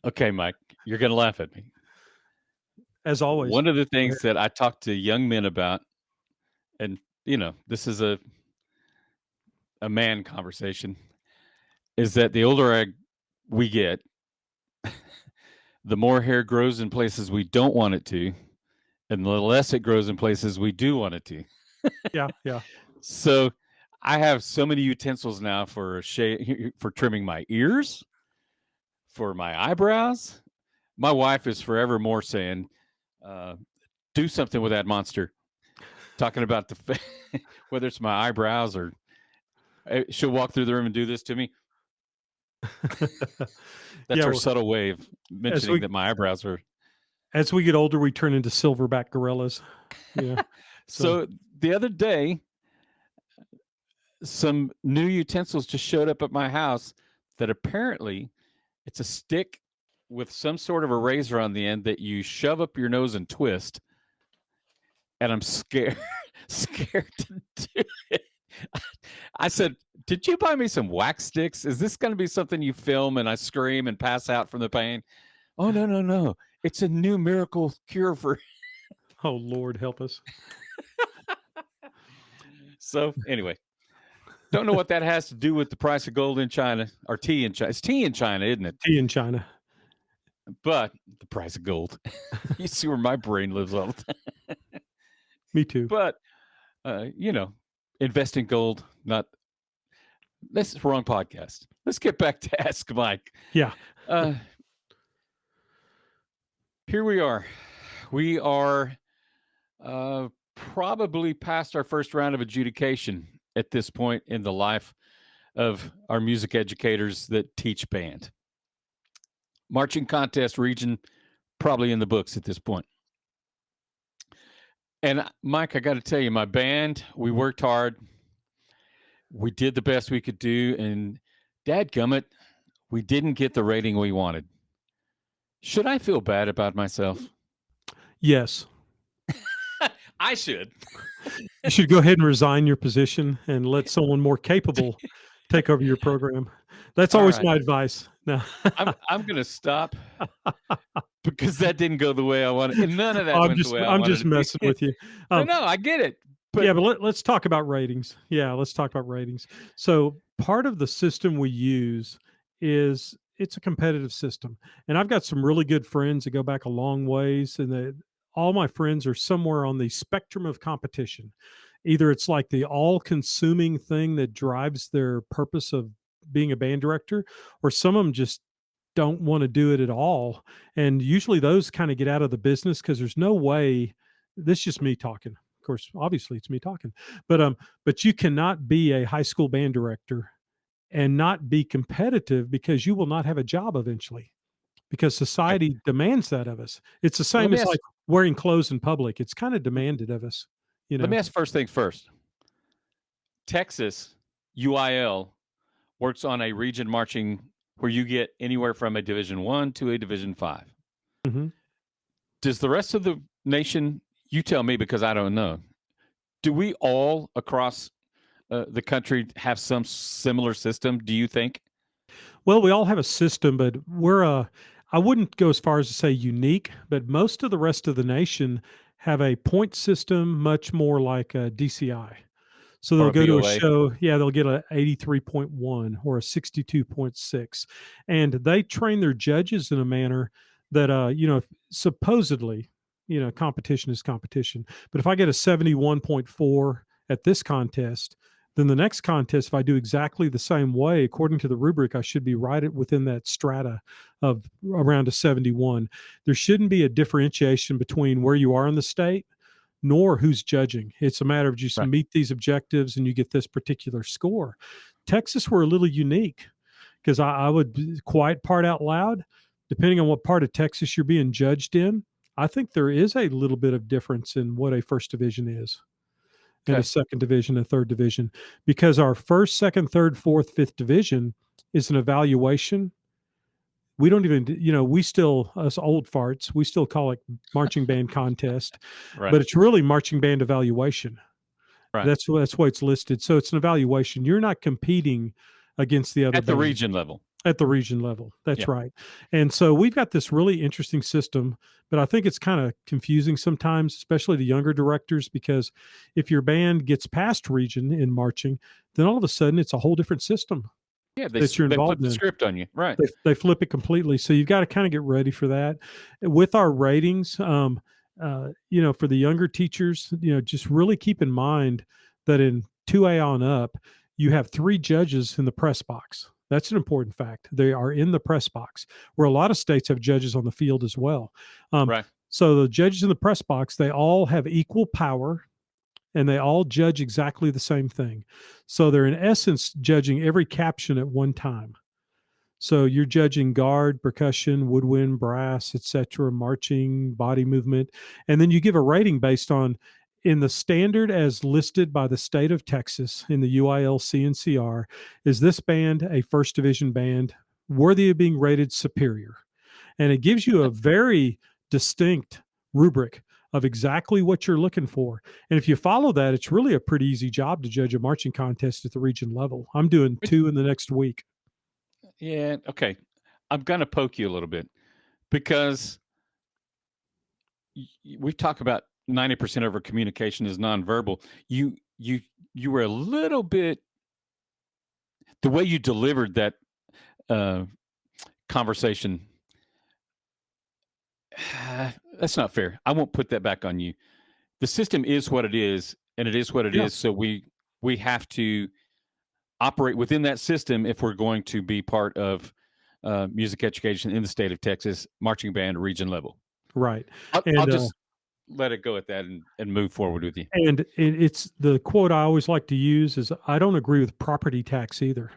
Okay, Mike, you're going to laugh at me. As always. One of the things that I talk to young men about, and this is a man conversation, is that the older we get, the more hair grows in places we don't want it to, and the less it grows in places we do want it to. Yeah, yeah. So I have so many utensils now for for trimming my ears, for my eyebrows. My wife is forever more saying, "Do something with that monster." Talking about whether it's my eyebrows or she'll walk through the room and do this to me. That's her subtle way of mentioning that my eyebrows are. As we get older, we turn into silverback gorillas. Yeah. So the other day, some new utensils just showed up at my house that apparently it's a stick with some sort of a razor on the end that you shove up your nose and twist. And I'm scared to do it. I said, "Did you buy me some wax sticks? Is this going to be something you film and I scream and pass out from the pain?" "Oh, no. It's a new miracle cure for..." Oh, Lord, help us. So anyway, don't know what that has to do with the price of gold in China, or tea in China. It's tea in China, isn't it? Tea in China. But the price of gold. You see where my brain lives all the time. Me too. But, invest in gold, not... This is the wrong podcast. Let's get back to Ask Mike. Yeah. Here we are. We are probably past our first round of adjudication at this point in the life of our music educators that teach band. Marching contest region probably in the books at this point. And Mike, I got to tell you, my band, we worked hard. We did the best we could do, and dadgummit, we didn't get the rating we wanted. Should I feel bad about myself? Yes. I should. You should go ahead and resign your position and let someone more capable take over your program. That's always my advice. No. I'm going to stop because that didn't go the way I wanted. And none of that went the way I wanted. I'm just messing with you. No, I get it. But let's talk about ratings. Yeah, let's talk about ratings. So part of the system we use is it's a competitive system. And I've got some really good friends that go back a long ways, and all my friends are somewhere on the spectrum of competition. Either it's like the all-consuming thing that drives their purpose of being a band director, or some of them just don't want to do it at all. And usually those kind of get out of the business because there's no way. This is just me talking. Of course, obviously it's me talking, but you cannot be a high school band director and not be competitive, because you will not have a job eventually, because society demands that of us. It's the same as like wearing clothes in public. It's kind of demanded of us. Let me ask first things first. Texas UIL works on a region marching where you get anywhere from a Division I to a Division V. Mm-hmm. Does the rest of the nation, you tell me because I don't know, do we all across the country have some similar system, do you think? Well, we all have a system, but I wouldn't go as far as to say unique, but most of the rest of the nation have a point system, much more like a DCI. So they'll go to a show, they'll get a 83.1 or a 62.6, and they train their judges in a manner that, supposedly, competition is competition. But if I get a 71.4 at this contest, then the next contest, if I do exactly the same way, according to the rubric, I should be right within that strata of around a 71. There shouldn't be a differentiation between where you are in the state nor who's judging. It's a matter of just meet these objectives and you get this particular score. Texas, we're a little unique because I would quiet part out loud. Depending on what part of Texas you're being judged in, I think there is a little bit of difference in what a first division is. And a second division, a third division, because our first, second, third, fourth, fifth division is an evaluation. We don't even, we still, us old farts, we still call it marching band contest, but it's really marching band evaluation. Right. That's why it's listed. So it's an evaluation. You're not competing against the other at the region level. At the region level. That's Yeah. right. And so we've got this really interesting system, but I think it's kind of confusing sometimes, especially to younger directors, because if your band gets past region in marching, then all of a sudden it's a whole different system Yeah, that you're they flip involved the in. script on you. Right. They flip it completely. So you've got to kind of get ready for that. With our ratings, for the younger teachers, just really keep in mind that in 2A on up, you have three judges in the press box. That's an important fact. They are in the press box, where a lot of states have judges on the field as well. Um, Right. so the judges in the press box, they all have equal power and they all judge exactly the same thing. So they're in essence judging every caption at one time. So you're judging guard, percussion, woodwind, brass, etc., marching, body movement, and then you give a rating based on in the standard as listed by the state of Texas in the UIL CNCR. Is this band a first division band worthy of being rated superior? And it gives you a very distinct rubric of exactly what you're looking for. And if you follow that, it's really a pretty easy job to judge a marching contest at the region level. I'm doing Which, two in the next week. yeah. Okay. I'm going to poke you a little bit because we talk about 90% of our communication is nonverbal. You were a little bit the way you delivered that uh, conversation. That's not fair. I won't put that back on you. The system is what it is, and it is what it Yeah. is. So we have to operate within that system if we're going to be part of music education in the state of Texas, marching band region level. Right. I'll And just let it go at that and move forward with you. it's the quote I always like to use is I don't agree with property tax either.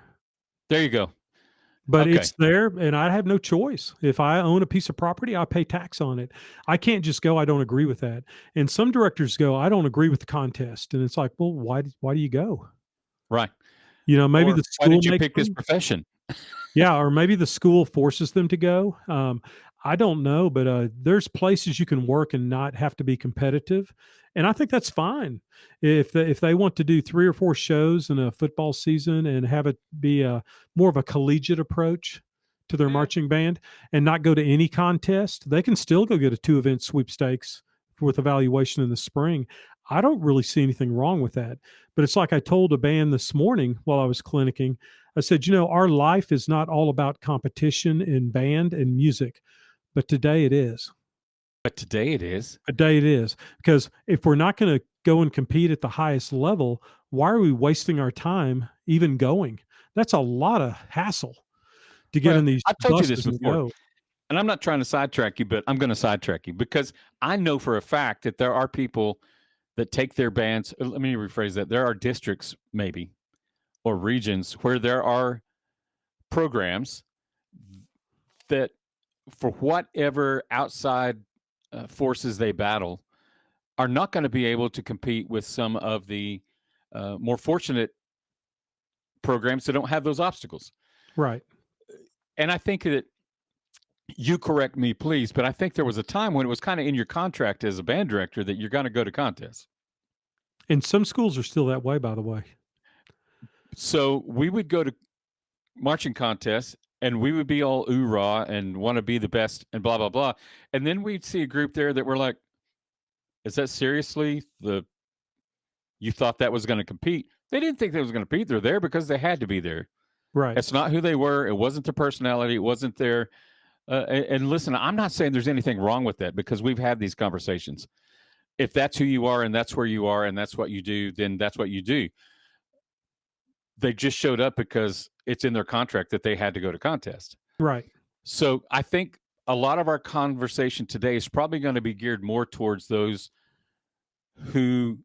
There you go. But Okay. it's there and I have no choice. If I own a piece of property, I pay tax on it. I can't just go I don't agree with that. And some directors go I don't agree with the contest and it's like, "Well, why do you go?" Right. Maybe Or the why school did you makes pick this them. profession? Yeah, or maybe the school forces them to go. I don't know, but there's places you can work and not have to be competitive, and I think that's fine. If they want to do 3 or 4 shows in a football season and have it be a more of a collegiate approach to their Yeah. marching band and not go to any contest, they can still go get a 2 event sweepstakes with evaluation in the spring. I don't really see anything wrong with that. But it's like I told a band this morning while I was clinicking. I said, our life is not all about competition in band and music, but today it is. But today it is. Today it is. Because if we're not going to go and compete at the highest level, why are we wasting our time even going? That's a lot of hassle to get Well, in these I've told you this buses and before, go. and I'm not trying to sidetrack you, but I'm going to sidetrack you because I know for a fact that there are people that take their bands. Let me rephrase that. There are districts, maybe, or regions where there are programs that, for whatever outside forces they battle, are not going to be able to compete with some of the more fortunate programs that don't have those obstacles. Right. And I think that you correct me, please, but I think there was a time when it was kind of in your contract as a band director that you're going to go to contests. And some schools are still that way, by the way. So we would go to marching contests and we would be all ooh rah and want to be the best and blah, blah, blah. And then we'd see a group there that were like, is that seriously you thought that was going to compete? They didn't think they was going to compete. They're there because they had to be there. Right. It's not who they were. It wasn't their personality. It wasn't their. And listen, I'm not saying there's anything wrong with that because we've had these conversations. If that's who you are and that's where you are and that's what you do, then that's what you do. They just showed up because it's in their contract that they had to go to contest. Right. So I think a lot of our conversation today is probably going to be geared more towards those who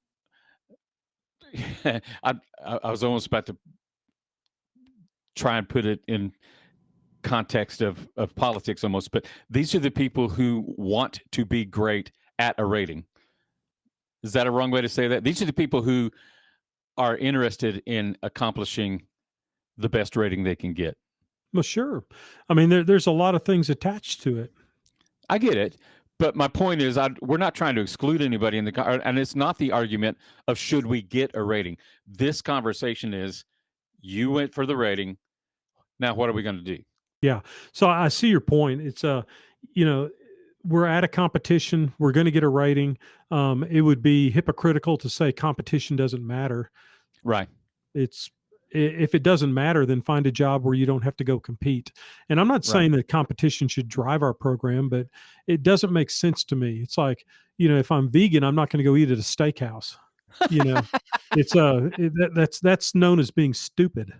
I was almost about to try and put it in context of politics almost, but these are the people who want to be great at a rating. Is that a wrong way to say that? These are the people who are interested in accomplishing the best rating they can get. Well, sure. I mean, there's a lot of things attached to it. I get it, but my point is, we're not trying to exclude anybody in and it's not the argument of should we get a rating. This conversation is, you went for the rating. Now, what are we going to do? Yeah. So I see your point. It's you know, we're at a competition. We're going to get a rating. It would be hypocritical to say competition doesn't matter. Right. It's if it doesn't matter, then find a job where you don't have to go compete. And I'm not Right. saying that competition should drive our program, but it doesn't make sense to me. It's like, if I'm vegan, I'm not going to go eat at a steakhouse. You know, it's that's known as being stupid.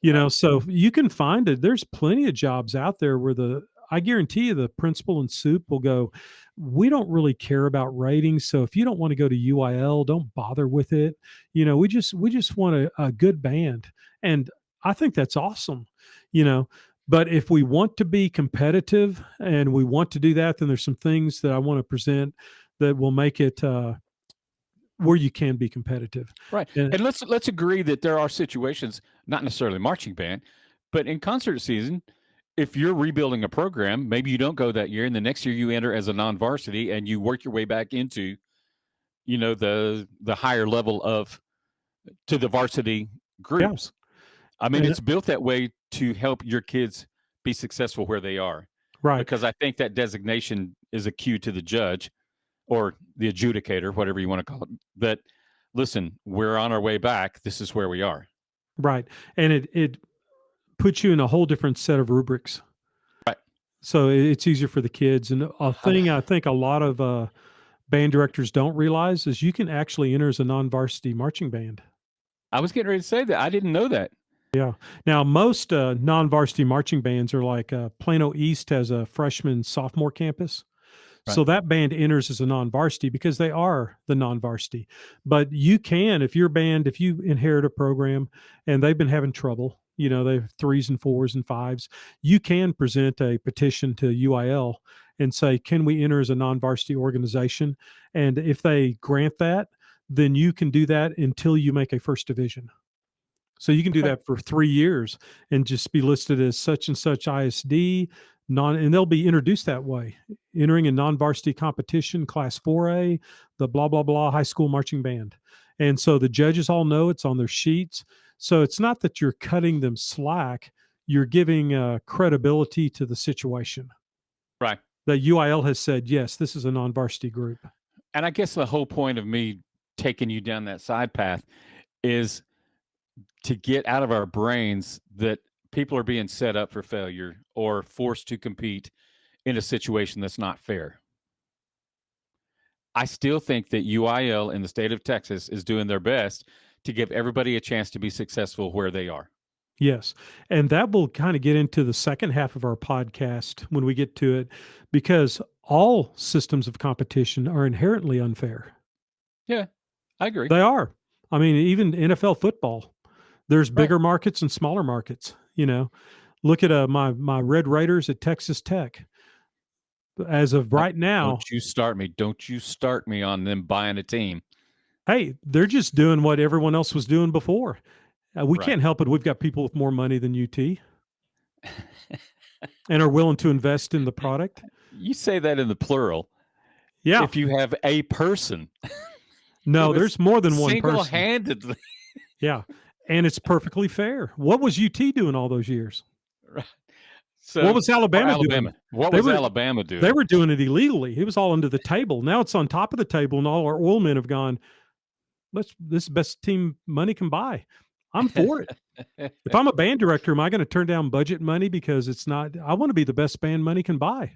Right. So you can find it. There's plenty of jobs out there where I guarantee you the principal and soup will go, we don't really care about ratings. So if you don't want to go to UIL, don't bother with it. We just want a good band. And I think that's awesome, you know. But if we want to be competitive and we want to do that, then there's some things that I want to present that will make it where you can be competitive. Right. And And let's agree that there are situations, not necessarily marching band, but in concert season, if you're rebuilding a program, maybe you don't go that year, and the next year you enter as a non-varsity, and you work your way back into, the higher level of to the varsity yeah, groups. I mean, and it's built that way to help your kids be successful where they are, right, because I think that designation is a cue to the judge or the adjudicator, whatever you want to call it, that listen, we're on our way back. This is where we are. right, and it puts you in a whole different set of rubrics. Right. So it's easier for the kids. And a thing I think a lot of band directors don't realize is you can actually enter as a non-varsity marching band. I was getting ready to say that. I didn't know that. Yeah. Now, most non-varsity marching bands are like Plano East has a freshman sophomore campus. Right. So that band enters as a non-varsity because they are the non-varsity. But you can, if you inherit a program and they've been having trouble, they have threes and fours and fives, you can present a petition to UIL and say, can we enter as a non-varsity organization? And if they grant that, then you can do that until you make a first division. So you can do Okay. that for 3 years and just be listed as such and such ISD, and they'll be introduced that way, entering a non-varsity competition, class 4A, the blah, blah, blah high school marching band. And so the judges all know it's on their sheets. So it's not that you're cutting them slack, you're giving credibility to the situation. Right. That UIL has said, yes, this is a non-varsity group. And I guess the whole point of me taking you down that side path is to get out of our brains that people are being set up for failure or forced to compete in a situation that's not fair. I still think that UIL in the state of Texas is doing their best to give everybody a chance to be successful where they are. Yes. And that will kind of get into the second half of our podcast when we get to it, because all systems of competition are inherently unfair. Yeah, I agree. They are. I mean, even NFL football, there's Right. bigger markets and smaller markets. Look at my Red Raiders at Texas Tech. As of right Don't now, you start me. Don't you start me on them buying a team. hey, they're just doing what everyone else was doing before. We Right. can't help it. We've got people with more money than UT and are willing to invest in the product. You say that in the plural. Yeah. If you have a person No, who is there's more than one single person. handedly Yeah, and it's perfectly fair. What was UT doing all those years? right. What So was or Alabama doing? Alabama. What They was were Alabama they doing? were doing it illegally. It was all under the table. Now it's on top of the table, and all our oil men have gone, this is the best team money can buy. I'm for it. If I'm a band director, am I going to turn down budget money because it's not? I want to be the best band money can buy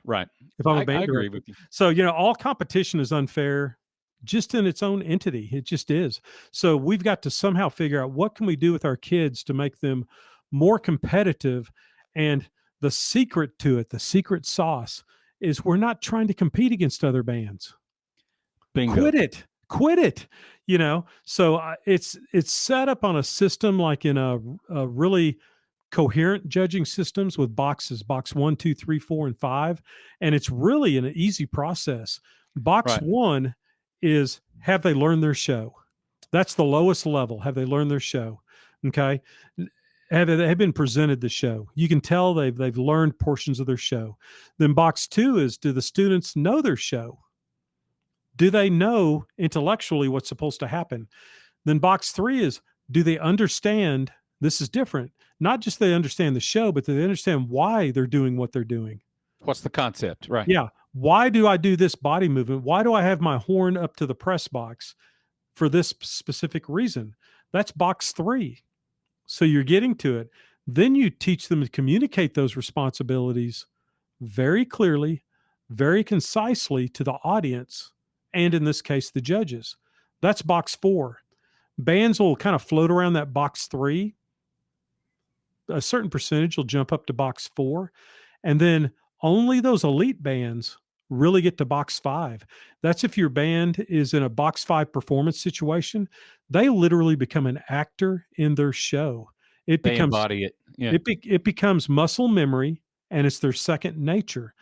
Right. if I'm a I band agree director. with you. So, all competition is unfair just in its own entity. It just is. So we've got to somehow figure out what can we do with our kids to make them more competitive. And the secret to it, the secret sauce, is we're not trying to compete against other bands. Bingo. Quit it. Quit it. So it's set up on a system like in a really coherent judging systems with boxes, box 1, 2, 3, 4, and 5. And it's really an easy process. Box Right. 1 is, have they learned their show? That's the lowest level. Have they learned their show? Okay. Have they been presented the show? You can tell they've learned portions of their show. Then box 2 is, do the students know their show? Do they know intellectually what's supposed to happen? Then box 3 is, do they understand this is different? not just they understand the show, but they understand why they're doing what they're doing. What's the concept? Right. Yeah. Why do I do this body movement? Why do I have my horn up to the press box? For this specific reason. That's box 3. So you're getting to it. Then you teach them to communicate those responsibilities very clearly, very concisely to the audience, and in this case, the judges. That's box 4. Bands will kind of float around that box 3. A certain percentage will jump up to box 4. And then only those elite bands really get to box 5. That's if your band is in a box 5 performance situation, they literally become an actor in their show. It They becomes embody it. Yeah. it becomes muscle memory, and it's their second nature.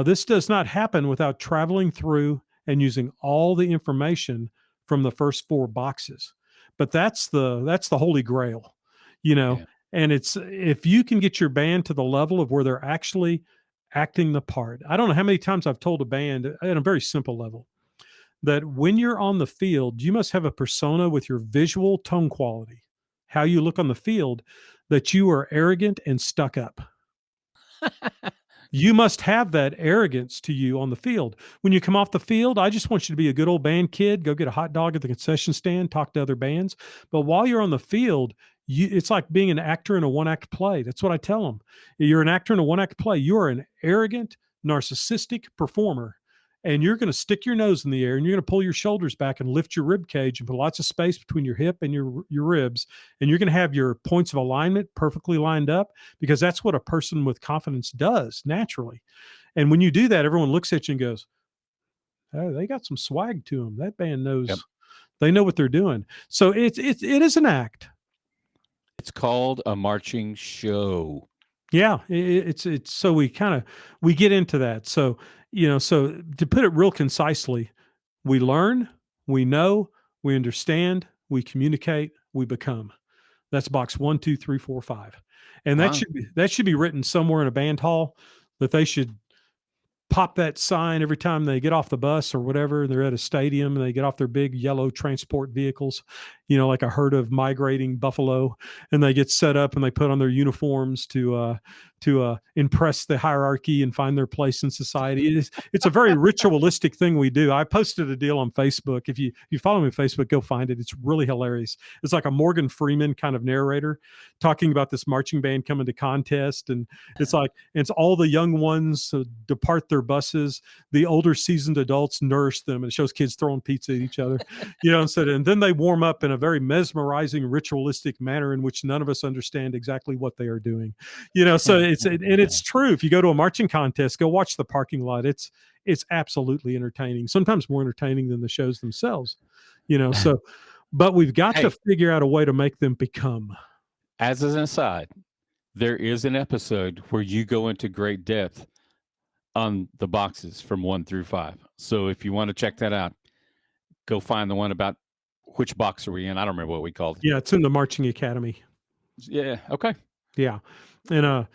This does not happen without traveling through and using all the information from the first 4 boxes. But that's the holy grail, you know. Yeah. And it's if you can get your band to the level of where they're actually acting the part. I don't know how many times I've told a band at a very simple level that when you're on the field, you must have a persona with your visual tone quality, how you look on the field, that you are arrogant and stuck up. You must have that arrogance to you on the field. When you come off the field, I just want you to be a good old band kid, go get a hot dog at the concession stand, talk to other bands. But while you're on the field, it's like being an actor in a one act play. That's what I tell them. You're an actor in a one act play. You are an arrogant, narcissistic performer. And you're going to stick your nose in the air and you're going to pull your shoulders back and lift your rib cage and put lots of space between your hip and your ribs. And you're going to have your points of alignment perfectly lined up because that's what a person with confidence does naturally. And when you do that, everyone looks at you and goes, "Oh, they got some swag to them. That band knows, Yep. they know what they're doing." So it is an act. It's called a marching show. Yeah, it's so we get into that. So, so to put it real concisely, we learn, we know, we understand, we communicate, we become. That's box 1, 2, 3, 4, 5. And Wow. that should be written somewhere in a band hall that they should pop that sign every time they get off the bus or whatever. They're at a stadium and they get off their big yellow transport vehicles, like a herd of migrating buffalo, and they get set up and they put on their uniforms to impress the hierarchy and find their place in society. It's a very ritualistic thing we do. I posted a deal on Facebook. If you follow me on Facebook, go find it. It's really hilarious. It's like a Morgan Freeman kind of narrator talking about this marching band coming to contest, and it's all the young ones depart their buses. The older seasoned adults nourish them, and it shows kids throwing pizza at each other, and then they warm up in a very mesmerizing, ritualistic manner in which none of us understand exactly what they are doing. So it's true. If you go to a marching contest, go watch the parking lot. It's absolutely entertaining. Sometimes more entertaining than the shows themselves. So, but we've got to figure out a way to make them become. As an aside, there is an episode where you go into great depth on the boxes from 1 through 5. So if you want to check that out, go find the one about which box are we in. I don't remember what we called it. Yeah, it's in the Marching Academy. Yeah. Okay. Yeah. And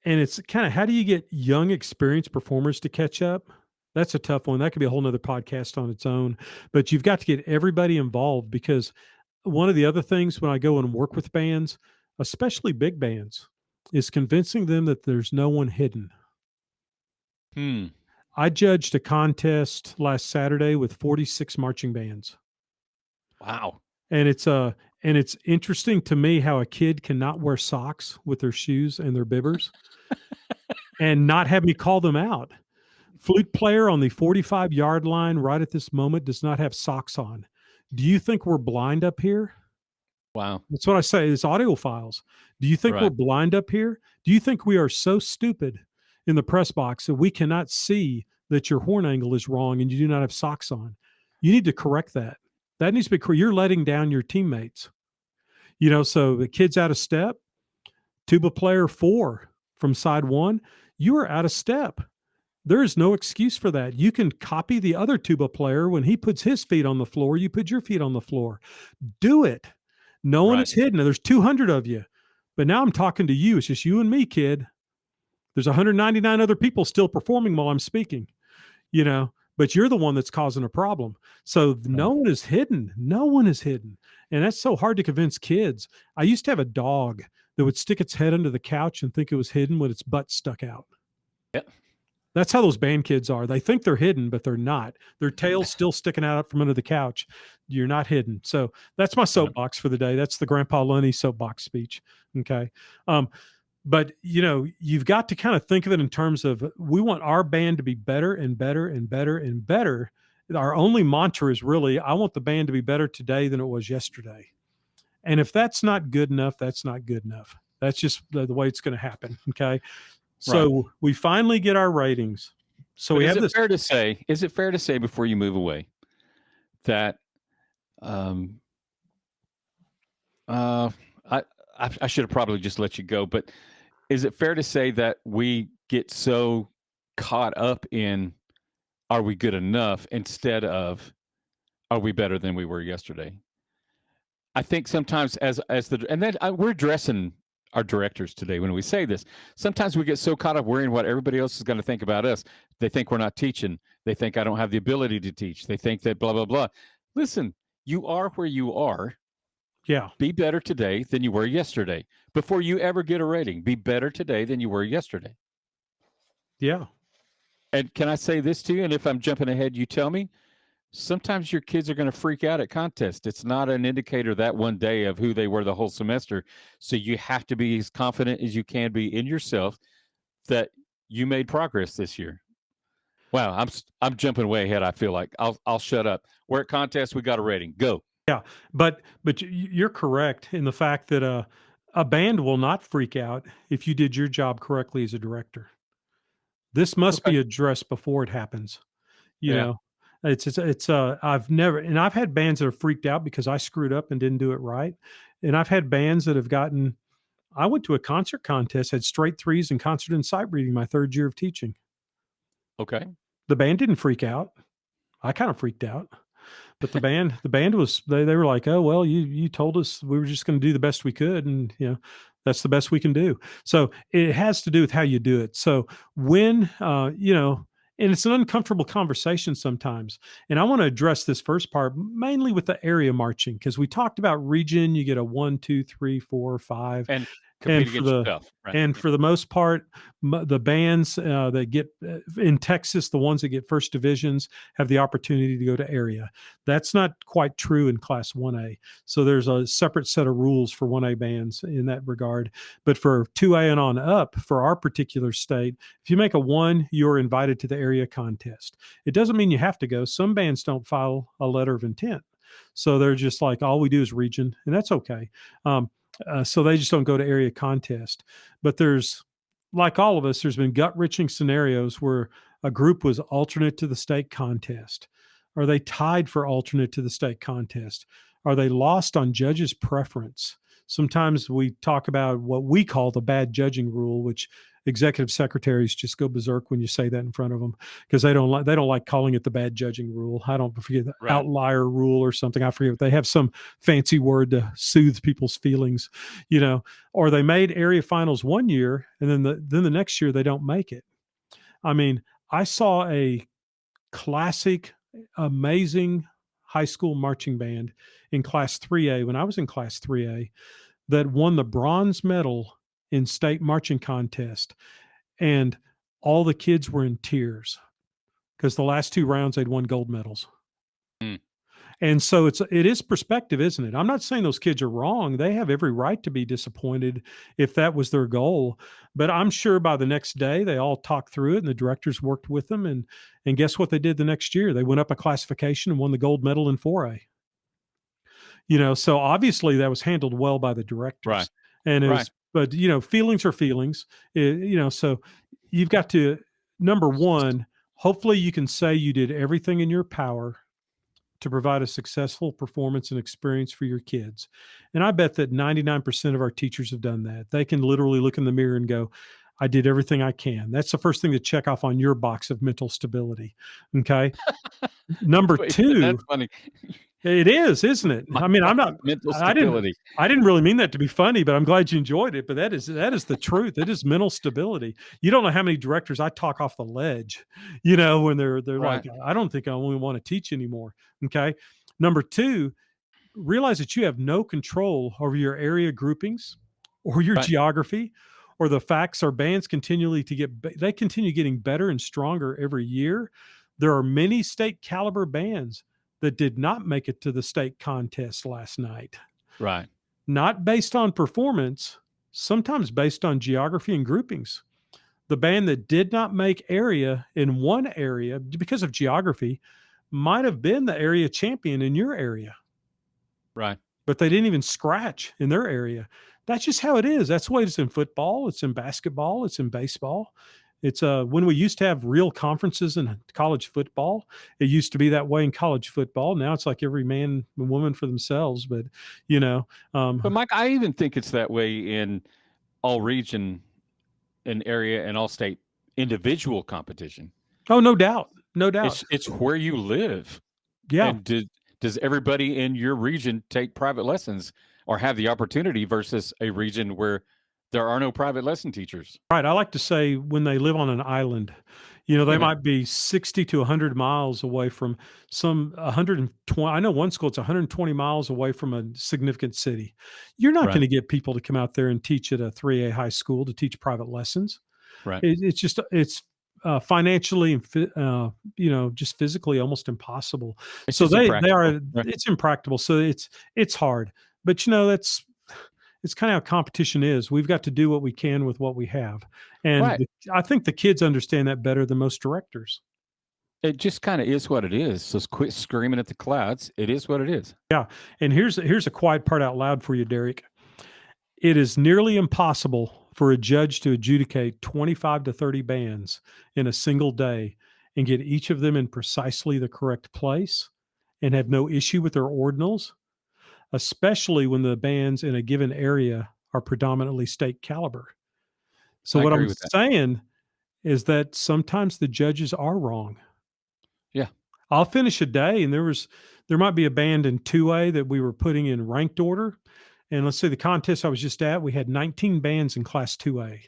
it's kind of, how do you get young, experienced performers to catch up? That's a tough one. That could be a whole nother podcast on its own. But you've got to get everybody involved, because one of the other things when I go and work with bands, especially big bands, is convincing them that there's no one hidden. I judged a contest last Saturday with 46 marching bands. Wow. And it's interesting to me how a kid cannot wear socks with their shoes and their bibbers and not have me call them out. Flute player on the 45-yard line right at this moment does not have socks on. Do you think we're blind up here? Wow. That's what I say. It's audiophiles. Do you think we're blind up here? Do you think we are so stupid in the press box that we cannot see that your horn angle is wrong and you do not have socks on? You need to correct that. That needs to be, you're letting down your teammates. So the kid's out of step, tuba player 4 from side 1, you are out of step. There is no excuse for that. You can copy the other tuba player. When he puts his feet on the floor, you put your feet on the floor. Do it. No one is hidden. There's 200 of you. But now I'm talking to you. It's just you and me, kid. There's 199 other people still performing while I'm speaking, but you're the one that's causing a problem. So no one is hidden. No one is hidden. And that's so hard to convince kids. I used to have a dog that would stick its head under the couch and think it was hidden when its butt stuck out. Yep. That's how those band kids are. They think they're hidden, but they're not. Their tail's still sticking out from under the couch. You're not hidden. So that's my Yep. soapbox for the day. That's the Grandpa Lunny soapbox speech. Okay. Um, but you've got to kind of think of it in terms of we want our band to be better and better and better and better. Our only mantra is really, I want the band to be better today than it was yesterday. And if that's not good enough, that's not good enough. That's just the way it's going to happen. Okay. Right. So we finally get our ratings. So But we is have it this. fair to say? Is it fair to say before you move away that um, uh, I, I should have probably just let you go, but is it fair to say that we get so caught up in are we good enough instead of are we better than we were yesterday? I think sometimes as the and then we're addressing our directors today when we say this. Sometimes we get so caught up worrying what everybody else is going to think about us. They think we're not teaching. They think I don't have the ability to teach. They think that blah blah blah. Listen, you are where you are. Yeah. Be better today than you were yesterday. Before you ever get a rating, be better today than you were yesterday. Yeah. And can I say this to you? And if I'm jumping ahead, you tell me. Sometimes your kids are going to freak out at contests. It's not an indicator that one day of who they were the whole semester. So you have to be as confident as you can be in yourself that you made progress this year. Wow, I'm jumping way ahead. I feel like I'll shut up. We're at contests. We got a rating. Go. Yeah. But you're correct in the fact that a band will not freak out if you did your job correctly as a director. This must Okay. be addressed before it happens. You Yeah. know, I've never, and I've had bands that are freaked out because I screwed up and didn't do it right. And I've had bands that have gotten, I went to a concert contest, had straight threes in concert and sight reading my third year of teaching. Okay. The band didn't freak out. I kind of freaked out. But the band was they were like, "Oh, well, you told us we were just gonna do the best we could, and, that's the best we can do." So, it has to do with how you do it. So, when, and it's an uncomfortable conversation sometimes, and I wanna address this first part mainly with the area marching because we talked about region, you get a 1, 2, 3, 4, 5. And compete And for against the yourself. Right. and Yeah. for the most part, the bands that get in Texas, the ones that get first divisions have the opportunity to go to area. That's not quite true in Class 1A. So there's a separate set of rules for 1A bands in that regard. But for 2A and on up, for our particular state, if you make a 1, you're invited to the area contest. It doesn't mean you have to go. Some bands don't file a letter of intent. So they're just like, all we do is region, and that's okay. Um, so they just don't go to area contest. But there's, like all of us, there's been gut wrenching scenarios where a group was alternate to the state contest, or they tied for alternate to the state contest, or they lost on judges' preference. Sometimes we talk about what we call the bad judging rule, which executive secretaries just go berserk when you say that in front of them because they don't like calling it the bad judging rule. I don't forget the Right. outlier rule or something. I forget. They have some fancy word to soothe people's feelings, or they made area finals one year and then the next year they don't make it. I mean, I saw a classic, amazing high school marching band in class 3A when I was in class 3A that won the bronze medal in state marching contest. And all the kids were in tears because the last two rounds they'd won gold medals. Mm. And so it is perspective, isn't it? I'm not saying those kids are wrong. They have every right to be disappointed if that was their goal. But I'm sure by the next day they all talked through it and the directors worked with them and guess what they did the next year? They went up a classification and won the gold medal in 4A. So obviously that was handled well by the Right. directors. And it Right. was, but feelings are feelings. So you've got to, number one, hopefully you can say you did everything in your power to provide a successful performance and experience for your kids. And I bet that 99% of our teachers have done that. They can literally look in the mirror and go, I did everything I can. That's the first thing to check off on your box of mental stability. Okay. Number Wait, two, that's funny. it is, isn't it? My I mean, I'm not, mental I didn't, stability. I didn't really mean that to be funny, but I'm glad you enjoyed it. But that is the truth. It is mental stability. You don't know how many directors I talk off the ledge, when they're Right. like, I don't think I only want to teach anymore. Okay. Number two, realize that you have no control over your area groupings or your Right. geography or the facts. Our bands continually to get they continue getting better and stronger every year. There are many state caliber bands that did not make it to the state contest last night, Right. not based on performance, sometimes based on geography and groupings. The band that did not make area in one area because of geography might have been the area champion in your area, Right. but they didn't even scratch in their area. That's just how it is. That's the way it's in football, it's in basketball, it's in baseball. It's when we used to have real conferences in college football, it used to be that way in college football. Now it's like every man and woman for themselves. But you know, But Mike, I even think it's that way in all region and area and all state individual competition. oh, no doubt, no doubt. It's where you live. Yeah, And does everybody in your region take private lessons or have the opportunity versus a region where there are no private lesson teachers? right. I like to say when they live on an island, they might be 60 to 100 miles away from some 120. I know one school, it's 120 miles away from a significant city. You're not going Right. to get people to come out there and teach at a 3A high school to teach private lessons. Right. It's financially and just physically almost impossible. It's So just they impractical. are Right. it's impractical. So it's hard. But that's it's kind of how competition is. We've got to do what we can with what we have. And Right. I think the kids understand that better than most directors. It just kind of is what it is. So quit screaming at the clouds. It is what it is. Yeah. And here's a quiet part out loud for you, Derek. It is nearly impossible for a judge to adjudicate 25 to 30 bands in a single day and get each of them in precisely the correct place and have no issue with their ordinals, especially when the bands in a given area are predominantly state caliber. So, I what agree I'm with that. saying is that sometimes the judges are wrong. Yeah. I'll finish a day and there might be a band in 2A that we were putting in ranked order. And let's say the contest I was just at, we had 19 bands in class 2A,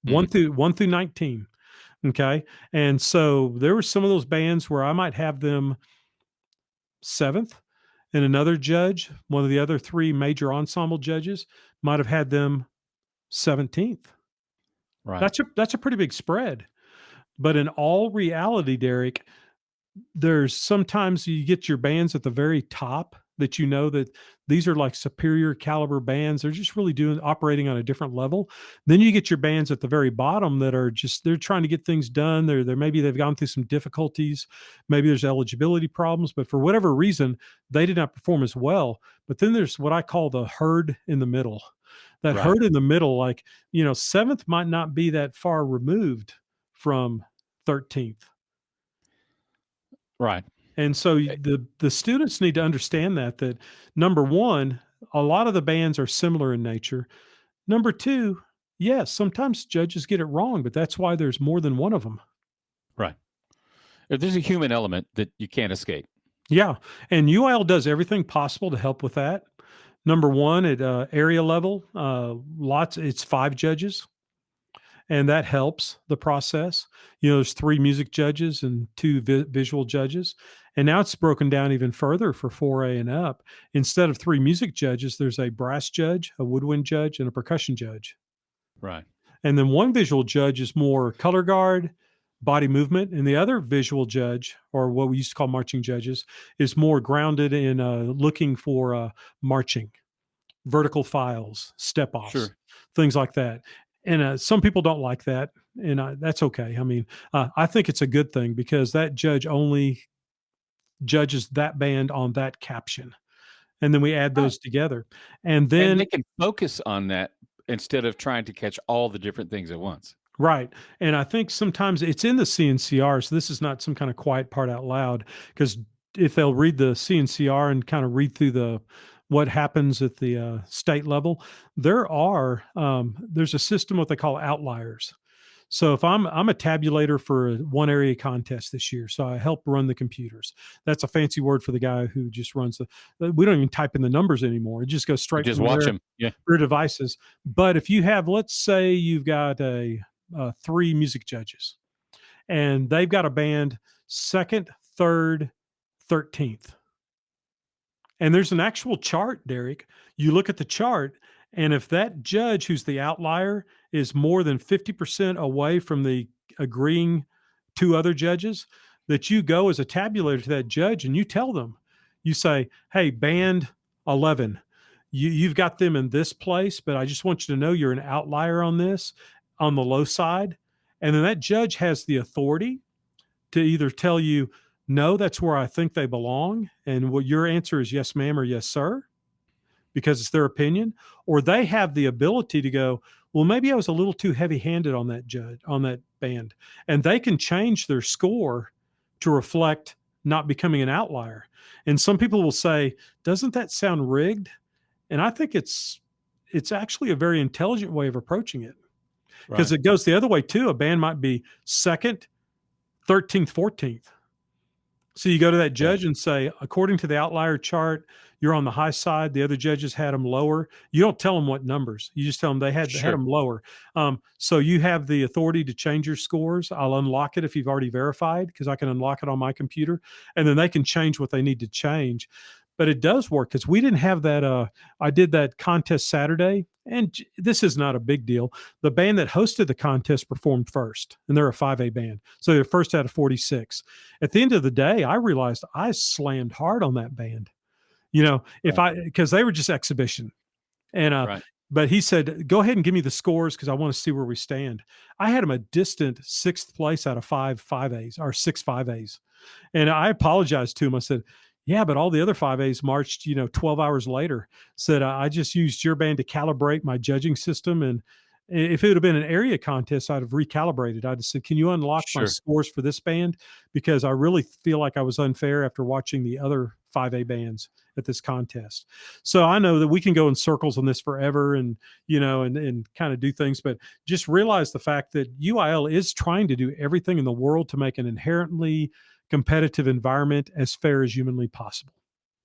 Hmm. 1 through 19. Okay. And so there were some of those bands where I might have them seventh, and another judge, one of the other three major ensemble judges, might have had them 17th. Right. That's a pretty big spread. But in all reality, Derek, there's sometimes you get your bands at the very top that that these are like superior caliber bands. They're just really doing operating on a different level. Then you get your bands at the very bottom that are just they're trying to get things done. They're maybe they've gone through some difficulties. Maybe there's eligibility problems, but for whatever reason, they did not perform as well. But then there's what I call the herd in the middle. That Right. herd in the middle, like, seventh might not be that far removed from 13th. Right. And so Eh, the students need to understand that number 1, a lot of the bands are similar in nature. Number 2, yes, sometimes judges get it wrong, but that's why there's more than one of them. Right. There's a human element that you can't escape. Yeah, and UIL does everything possible to help with that. Number 1, at, area level, it's 5 judges, and that helps the process. There's 3 music judges and 2 visual judges, and now it's broken down even further for 4A and up. Instead of 3 music judges, there's a brass judge, a woodwind judge, and a percussion judge. Right. And then one visual judge is more color guard, body movement, and the other visual judge, or what we used to call marching judges, is more grounded in looking for marching, vertical files, step offs, Sure. things like that. And some people don't like that, and that's okay. I mean, I think it's a good thing because that judge only judges that band on that caption, and then we add Right. those together, and And then they can focus on that instead of trying to catch all the different things at once. right, and I think sometimes it's in the CNCR, so this is not some kind of quiet part out loud because if they'll read the CNCR and kind of read through the what happens at the state level, there's a system what they call outliers. So if I'm a tabulator for a one area contest this year, so I help run the computers. That's a fancy word for the guy who just runs we don't even type in the numbers anymore. It just goes You straight just from watch their them. Yeah. devices. But if you have, let's say you've got three music judges and they've got a band second, third, 13th. And there's an actual chart, Derek. You look at the chart And if that judge who's the outlier is more than 50% away from the agreeing two other judges, that you go as a tabulator to that judge and you tell them, you say, hey, band 11, you've got them in this place, but I just want you to know you're an outlier on this, on the low side. And then that judge has the authority to either tell you, no, that's where I think they belong. And what your answer is yes, ma'am, or yes, sir, because it's their opinion, or they have the ability to go, well, maybe I was a little too heavy handed on that judge, on that band. And they can change their score to reflect not becoming an outlier. And some people will say, doesn't that sound rigged? And I think it's actually a very intelligent way of approaching it, because Right. it goes the other way too. A band might be second, 13th, 14th. So you go to that Yeah. judge and say, according to the outlier chart, you're on the high side. The other judges had them lower. You don't tell them what numbers. You just tell them they had Sure. them lower. So you have the authority to change your scores. I'll unlock it if you've already verified, because I can unlock it on my computer, and then they can change what they need to change. But it does work, because we didn't have that. I did that contest Saturday, and this is not a big deal. The band that hosted the contest performed first, and they're a 5A band. So they're first out of 46. At the end of the day, I realized I slammed hard on that band. If Right. because they were just exhibition. And Right. but he said, go ahead and give me the scores, because I want to see where we stand. I had him a distant sixth place out of 5 5As, or 6 5As. And I apologized to him. I said, yeah, but all the other 5As marched, 12 hours later. Said, I just used your band to calibrate my judging system. And if it would have been an area contest, I'd have recalibrated. I'd have said, can you unlock my Sure. scores for this band? Because I really feel like I was unfair after watching the other 5A bands at this contest. So I know that we can go in circles on this forever, and, and kind of do things, but just realize the fact that UIL is trying to do everything in the world to make an inherently competitive environment as fair as humanly possible.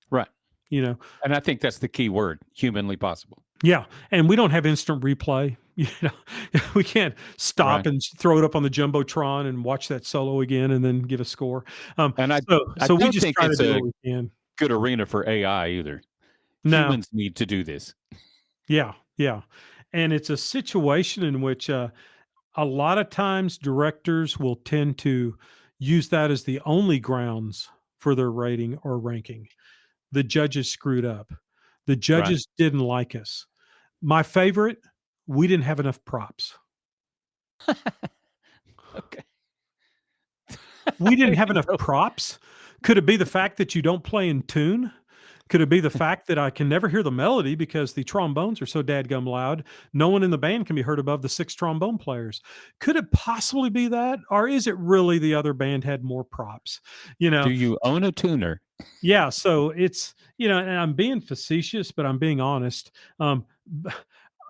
Right. You know, And I think that's the key word, humanly possible. yeah, and we don't have instant replay. We can't stop Right. and throw it up on the jumbotron and watch that solo again and then give a score. And So, I so we don't just think try to it's do a what we can. good arena for AI either. No, Humans need to do this. yeah, yeah, and it's a situation in which a lot of times directors will tend to use that as the only grounds for their rating or ranking. The judges screwed up. The Right. judges didn't like us. My favorite, we didn't have enough props. Okay. We I didn't have didn't enough know. props. Could it be the fact that you don't play in tune? Could it be the fact that I can never hear the melody because the trombones are so dadgum loud? No one in the band can be heard above the 6 trombone players. Could it possibly be that? Or is it really the other band had more props? You Do know, you own a tuner? yeah, so it's, and I'm being facetious, but I'm being honest. B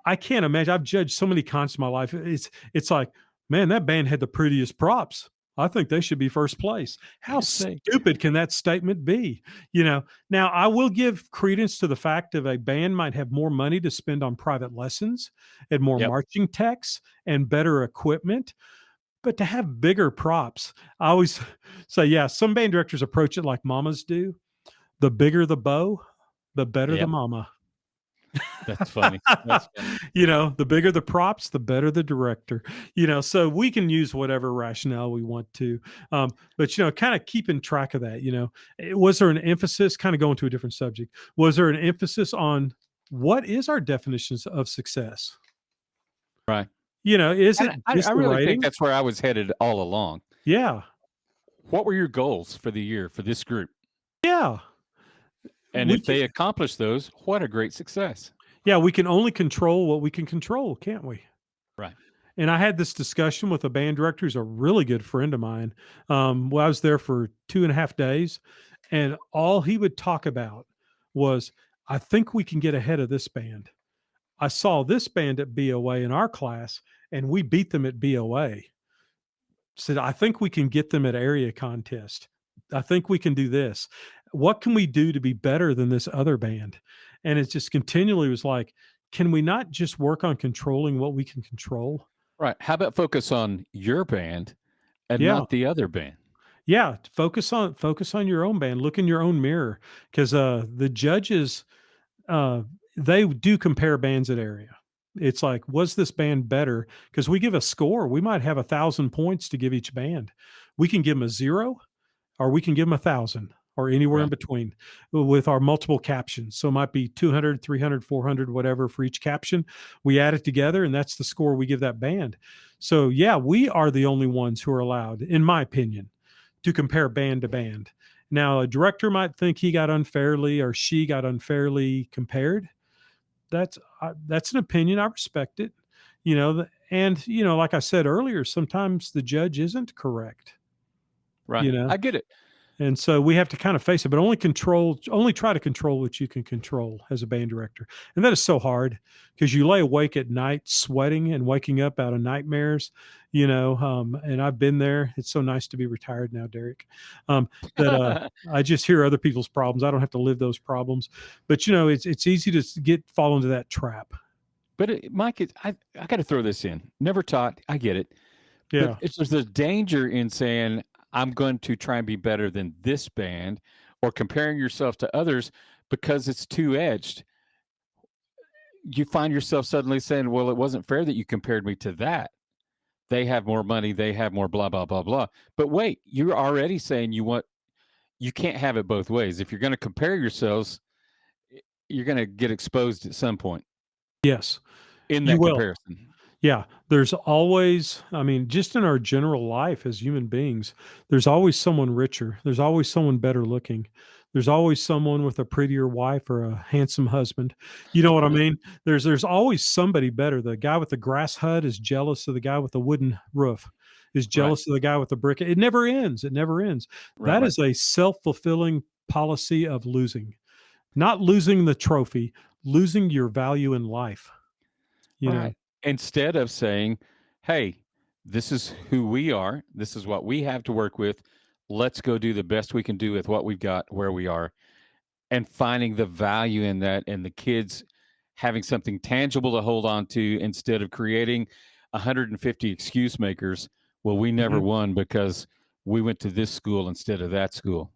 I can't imagine. I've judged so many concerts in my life. It's like, man, that band had the prettiest props. I think they should be first place. How Yes, they. stupid can that statement be? Now I will give credence to the fact of a band might have more money to spend on private lessons and more Yep. marching techs and better equipment, but to have bigger props, I always say, yeah, some band directors approach it like mamas do. The bigger the bow, the better the Yep. mama. That's funny. That's funny. The bigger the props, the better the director. So we can use whatever rationale we want to. But kind of keeping track of that. Was there an emphasis? Kind of going to a different subject. Was there an emphasis on what is our definitions of success? Right. Is And it I just the really think rating? that's where I was headed all along. Yeah, What were your goals for the year for this group? yeah. And We if can, they accomplish those, what a great success. yeah, we can only control what we can control, can't we? Right. And I had this discussion with a band director who's a really good friend of mine. I was there for 2.5 days, and all he would talk about was, I think we can get ahead of this band. I saw this band at BOA in our class, and we beat them at BOA. Said, I think we can get them at area contest. I think we can do this. What can we do to be better than this other band? And it just continually was like, can we not just work on controlling what we can control? Right. How about focus on your band and Yeah. not the other band? Yeah, focus on your own band. Look in your own mirror, because the judges, uh, they do compare bands at area. It's like, was this band better? Because we give a score. We might have 1,000 points to give each band. We can give them a 0, or we can give them 1,000, or anywhere in Right. between with our multiple captions. So it might be 200, 300, 400, whatever for each caption. We add it together, and that's the score we give that band. So, yeah, we are the only ones who are allowed, in my opinion, to compare band to band. Now, a director might think he got unfairly or she got unfairly compared. That's an opinion. I respect it. And like I said earlier, sometimes the judge isn't correct. Right. You know, I get it. and so we have to kind of face it, but only try to control what you can control as a band director. And that is so hard because you lay awake at night sweating and waking up out of nightmares, and I've been there. It's so nice to be retired now, Derek, that I just hear other people's problems. I don't have to live those problems, but it's easy to fall into that trap. But Mike, I got to throw this in. Never taught. I get it. But Yeah. there's a danger in saying, I'm going to try and be better than this band, or comparing yourself to others because it's two edged. You find yourself suddenly saying, well, it wasn't fair that you compared me to that. They have more money. They have more blah, blah, blah, blah. But wait, you're already saying you can't have it both ways. If you're going to compare yourselves, you're going to get exposed at some point Yes, in you that will. comparison. Yeah, there's always, I mean, just in our general life as human beings, there's always someone richer. There's always someone better looking. There's always someone with a prettier wife or a handsome husband. You know what I mean? There's always somebody better. The guy with the grass hut is jealous of the guy with the wooden roof. Is Right. jealous of the guy with the brick. It never ends. It never ends. Right. That Right. is a self-fulfilling policy of losing. Not losing the trophy, losing your value in life, you know. Right. Instead of saying, hey, this is who we are, this is what we have to work with. Let's go do the best we can do with what we've got where we are, and finding the value in that, and the kids having something tangible to hold on to instead of creating 150 excuse makers. Well, we never Mhm. won because we went to this school instead of that school.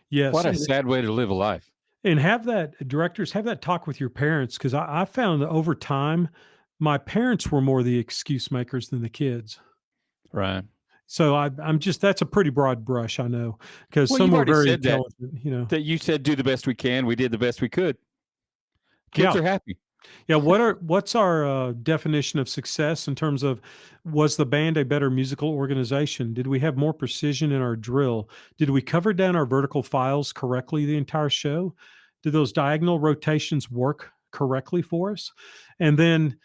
Yes, What a sad way to live a life. and have that directors have that talk with your parents, because I found that over time, my parents were more the excuse makers than the kids. Right. So I'm just that's a pretty broad brush, I know, because Well, some you've were already very said that intelligent. that you said do the best we can. We did the best we could. Kids Yeah, are happy. yeah. What's our definition of success in terms of, was the band a better musical organization? Did we have more precision in our drill? Did we cover down our vertical files correctly the entire show? Did those diagonal rotations work correctly for us? And then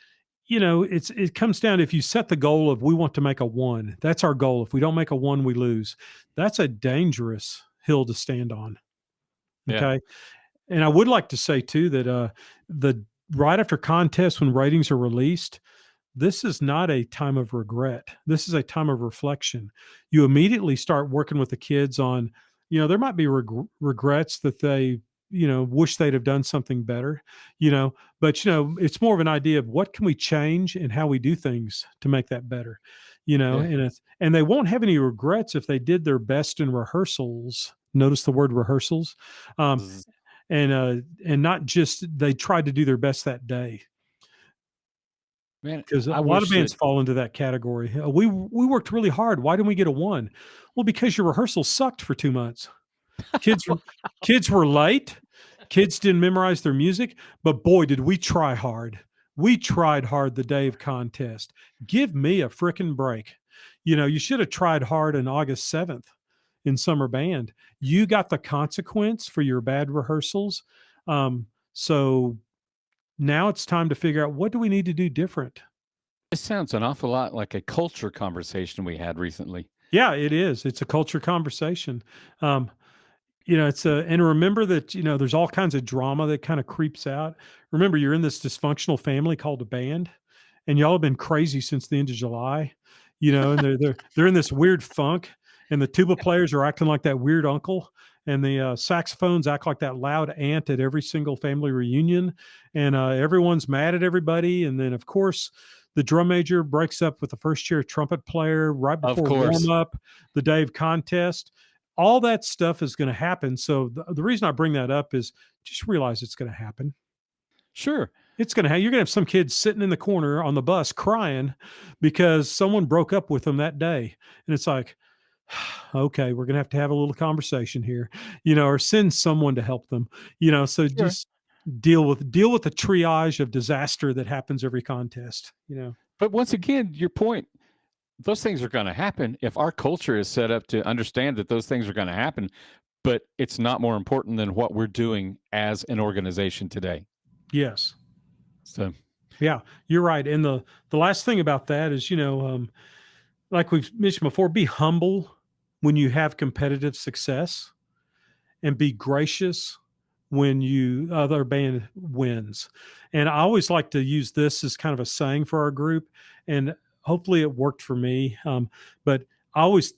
it comes down to, if you set the goal of, we want to make a 1, that's our goal. If we don't make a 1, we lose. That's a dangerous hill to stand on. Yeah. Okay. And I would like to say too that the right after contests, when ratings are released, this is not a time of regret. This is a time of reflection. You immediately start working with the kids on, there might be regrets that they, wish they'd have done something better, but, it's more of an idea of what can we change and how we do things to make that better, Yeah. and they won't have any regrets if they did their best in rehearsals. Notice the word rehearsals. Um, Z- and not just they tried to do their best that day, Man, because a I lot of wish bands that fall into that category. We worked really hard. Why didn't we get a 1? Well, because your rehearsal sucked for 2 months. Kids were kids were late. Kids didn't memorize their music, but boy, did we try hard. We tried hard the day of contest. Give me a frickin' break. You should have tried hard on August 7th in summer band. You got the consequence for your bad rehearsals. So now it's time to figure out, what do we need to do different? this sounds an awful lot like a culture conversation we had recently. Yeah, it is. It's a culture conversation. Um, it's and remember that, there's all kinds of drama that kind of creeps out. Remember, you're in this dysfunctional family called a band, and y'all have been crazy since the end of July, and they're in this weird funk, and the tuba players are acting like that weird uncle, and the saxophones act like that loud aunt at every single family reunion, and everyone's mad at everybody, and then of course the drum major breaks up with the first chair trumpet player right Of before warm course. up the day of contest. All that stuff is going to happen. So the reason I bring that up is, just realize it's going to happen. Sure. It's gonna you're gonna have some kids sitting in the corner on the bus crying because someone broke up with them that day, and it's like, okay, we're gonna have to have a little conversation here, or send someone to help them, so Sure. just deal with the triage of disaster that happens every contest. But once again, your point, those things are going to happen if our culture is set up to understand that those things are going to happen, but it's not more important than what we're doing as an organization today. Yes. So, Yeah, you're right, and the last thing about that is, like we've mentioned before, be humble when you have competitive success, and be gracious when you other band wins. And I always like to use this as kind of a saying for our group, and hopefully it worked for me. But I always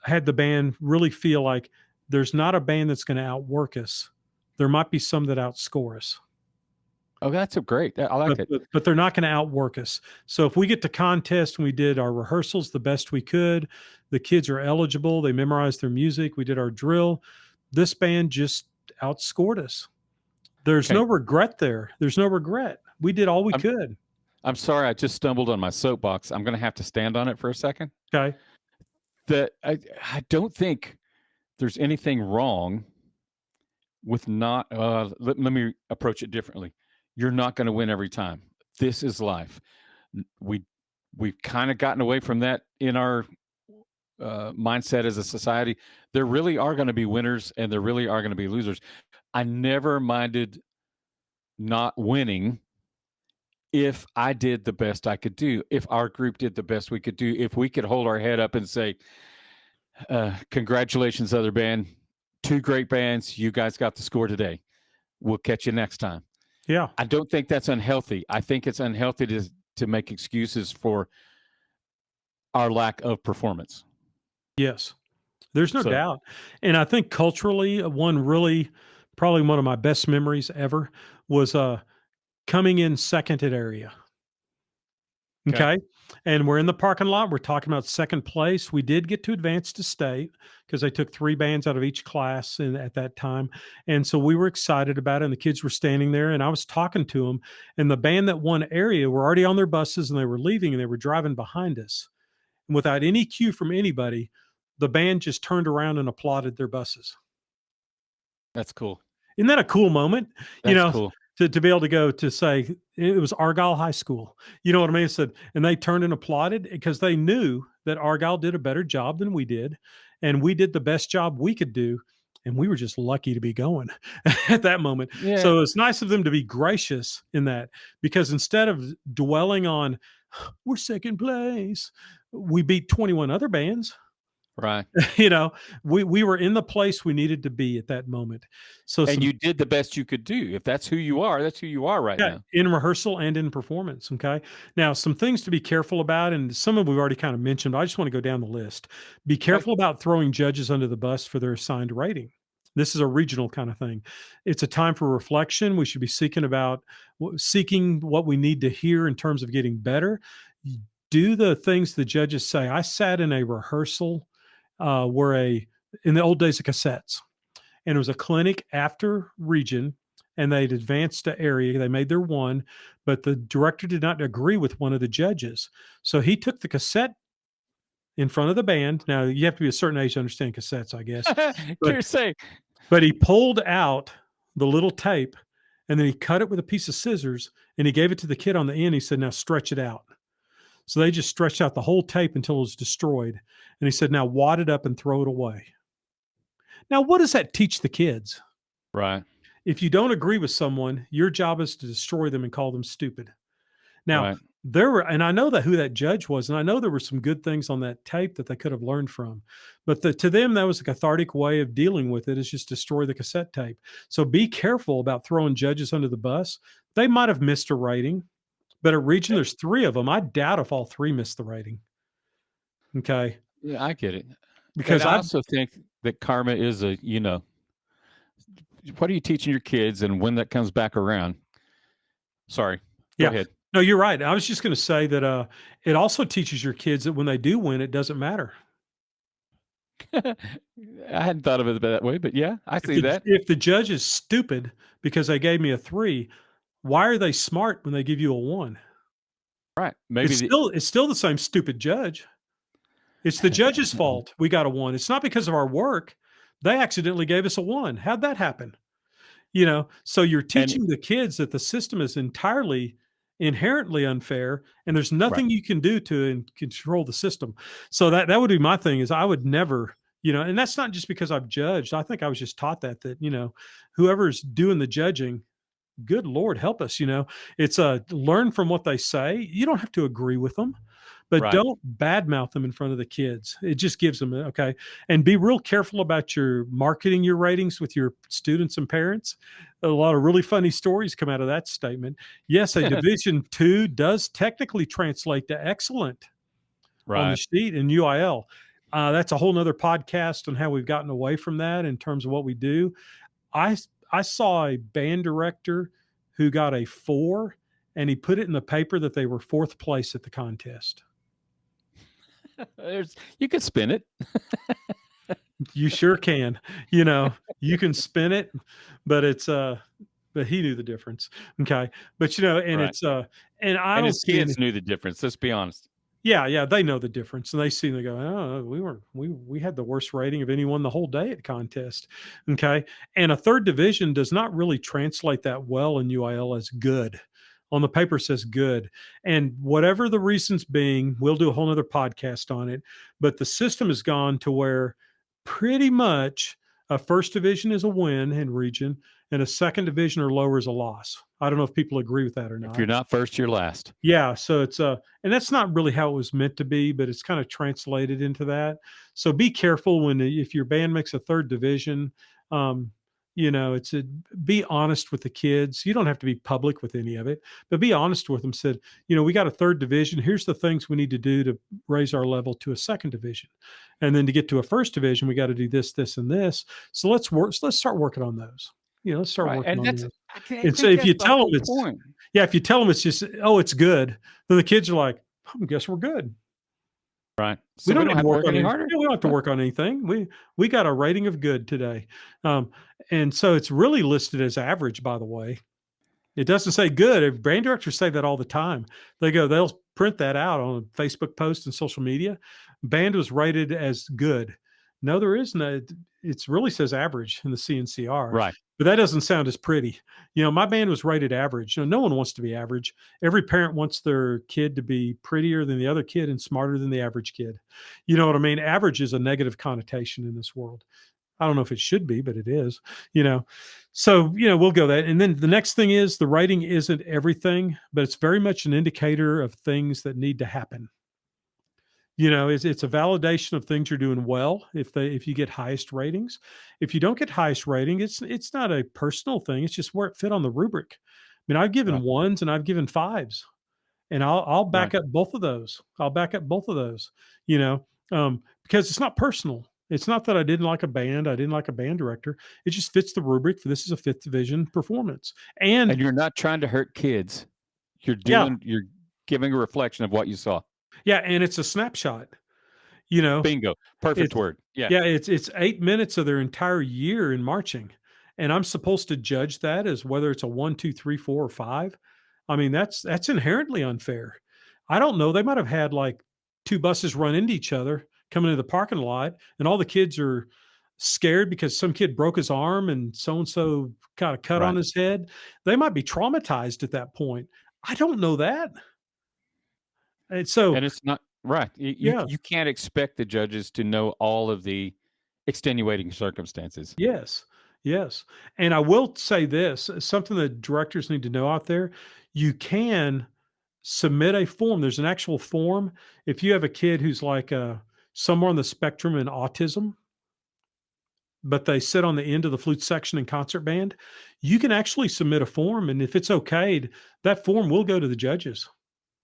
had the band really feel like there's not a band that's going to outwork us. There might be some that outscore us, oh, that's a great. I like but it. but, but they're not going to outwork us. So if we get to contest and we did our rehearsals the best we could, the kids are eligible, they memorized their music, we did our drill. This band just outscored us. There's no Okay. regret there. There's no regret. We did all we I'm could. I'm sorry. I just stumbled on my soapbox. I'm going to have to stand on it for a second. Okay. That I don't think there's anything wrong with not. Let me approach it differently. You're not going to win every time. This is life. We we've kind of gotten away from that in our mindset as a society. There really are going to be winners and there really are going to be losers. I never minded not winning if I did the best I could do, if our group did the best we could do, if we could hold our head up and say, congratulations, other band, two great bands, you guys got the score today. We'll catch you next time. Yeah. I don't think that's unhealthy. I think it's unhealthy to make excuses for our lack of performance. Yes. There's no So, doubt. And I think culturally, one really probably one of my best memories ever was coming in second at area. okay. Okay. And we're in the parking lot. We're talking about second place. We did get to advance to state because they took three bands out of each class at that time. And so we were excited about it. And the kids were standing there and I was talking to them. And the band that won area were already on their buses and they were leaving and they were driving behind us. And without any cue from anybody, the band just turned around and applauded their buses. That's cool. Isn't that a cool moment? You That's know, cool. to be able to go to say it was Argyle High School. You know what I mean? Said, and they turned and applauded because they knew that Argyle did a better job than we did, and we did the best job we could do, and we were just lucky to be going at that moment. Yeah. So it's nice of them to be gracious in that because instead of dwelling on we're second place, we beat 21 other bands. Right. you know, we were in the place we needed to be at that moment. So And some you did the best you could do. If that's who you are, that's who you are right Yeah, now. in rehearsal and in performance, okay? Now, some things to be careful about, and some of we've already kind of mentioned, but I just wanna go down the list. Be Okay. careful about throwing judges under the bus for their assigned rating. This is a regional kind of thing. It's a time for reflection. We should be seeking what we need to hear in terms of getting better. Y Do the things the judges say. I sat in a rehearsal, where a in the old days of cassettes, and it was a clinic after region and they'd advanced to area. They made their one, but the director did not agree with one of the judges. So he took the cassette in front of the band. Now you have to be a certain age to understand cassettes, I guess. But You're saying, but he pulled out the little tape and then he cut it with a piece of scissors and he gave it to the kid on the end. He said, "Now stretch it out." So they just stretched out the whole tape until it was destroyed. And he said, "Now wad it up and throw it away." Now, what does that teach the kids? right, If you don't agree with someone, your job is to destroy them and call them stupid. Now, right. and I know that who that judge was, and I know there were some good things on that tape that they could have learned from. But to them, that was a cathartic way of dealing with it is just destroy the cassette tape. So be careful about throwing judges under the bus. They might have missed a rating, but at region, there's three of them. I doubt if all three missed the rating. Okay. Yeah, I get it. And Because I I, also think that karma is what are you teaching your kids and when that comes back around? Sorry, go yeah. ahead. No, you're right. I was just going to say that it also teaches your kids that when they do win, it doesn't matter. I hadn't thought of it that way, but yeah, I If see that. the judge is stupid because they gave me a 3, Why are they smart when they give you a 1? Right. Maybe It's still the same stupid judge. It's the judge's fault we got a 1. It's not because of our work. They accidentally gave us a 1. How'd that happen? So you're and teaching the kids that the system is entirely inherently unfair, and there's right. nothing you can do to control the system. So that would be my thing is I would never, and that's not just because I've judged. I think I was just taught that whoever's doing the judging, good Lord help us, it's learn from what they say. You don't have to agree with them, but Right. don't badmouth them in front of the kids. It just gives them okay. And be real careful about your marketing your ratings with your students and parents. A lot of really funny stories come out of that statement. Yes, a Division 2 does technically translate to excellent on the Right. sheet in UIL. That's a whole nother podcast on how we've gotten away from that in terms of what we do. I I saw a band director who got a 4, and he put it in the paper that they were 4th place at the contest. You could spin it. You sure can. You can spin it, but but he knew the difference. Okay. But and Right. and I And don't his see any. kids knew the difference. Let's be honest. Yeah, yeah, they know the difference, and they see and they go, "Oh, we had the worst rating of anyone the whole day at contest." Okay, and a 3rd division does not really translate that well in UIL as good. On the paper says good, and whatever the reasons being, we'll do a whole other podcast on it. But the system has gone to where pretty much a 1st division is a win in region, and a 2nd division or lower is a loss. I don't know if people agree with that or If you're not. not first, you're last. Yeah, so it's and that's not really how it was meant to be, but it's kind of translated into that. So be careful if your band makes a 3rd division. Um, it's be honest with the kids. You don't have to be public with any of it, but be honest with them. Said, we got a 3rd division. Here's the things we need to do to raise our level to a 2nd division, and then to get to a 1st division, we got to do this, this, and this. So let's work. So let's start working on those. Let's start Right. working And on that's those. I And so think if that's you the tell them whole it's point. yeah, if you tell them it's just, "Oh, it's good," then the kids are like, "I guess we're good. Right. We So we don't don't need to have to work work on any any harder. we don't have to Right. work on anything. We got a rating of good today." Um, and so it's really listed as average, by the way. It doesn't say good. Brand directors say that all the time. They'll print that out on Facebook posts and social media. Band was rated as good. No, there is no. It really says average in the CNCR, Right. but that doesn't sound as pretty. My band was rated average. No one wants to be average. Every parent wants their kid to be prettier than the other kid and smarter than the average kid. You know what I mean? Average is a negative connotation in this world. I don't know if it should be, but it is, you know. So, we'll go that. And then the next thing is the writing isn't everything, but it's very much an indicator of things that need to happen. It's a validation of things you're doing well if you get highest ratings. If you don't get highest rating, it's not a personal thing. It's just where it fit on the rubric. I mean, I've given Right. ones and I've given fives, and I'll Right. back up both of those. I'll back up both of those, because it's not personal. It's not that I didn't like a band. I didn't like a band director. It just fits the rubric for this is a 5th division performance. And And you're not trying to hurt kids. yeah, You're giving a reflection of what you saw. yeah, and it's a snapshot. You know, Bingo. Perfect it's word. Yeah. yeah, it's 8 minutes of their entire year in marching, and I'm supposed to judge that as whether it's a 1, 2, 3, 4, or 5. I mean, that's inherently unfair. I don't know. They might have had like 2 buses run into each other coming into the parking lot, and all the kids are scared because some kid broke his arm and so and so got a cut on Right. his head. They might be traumatized at that point. I don't know that. And so, And it's not right. yeah, You can't expect the judges to know all of the extenuating circumstances. yes, yes. And I will say this something that directors need to know out there you can submit a form. There's an actual form. If you have a kid who's like somewhere on the spectrum in autism, but they sit on the end of the flute section in concert band, you can actually submit a form. And if it's okayed, that form will go to the judges.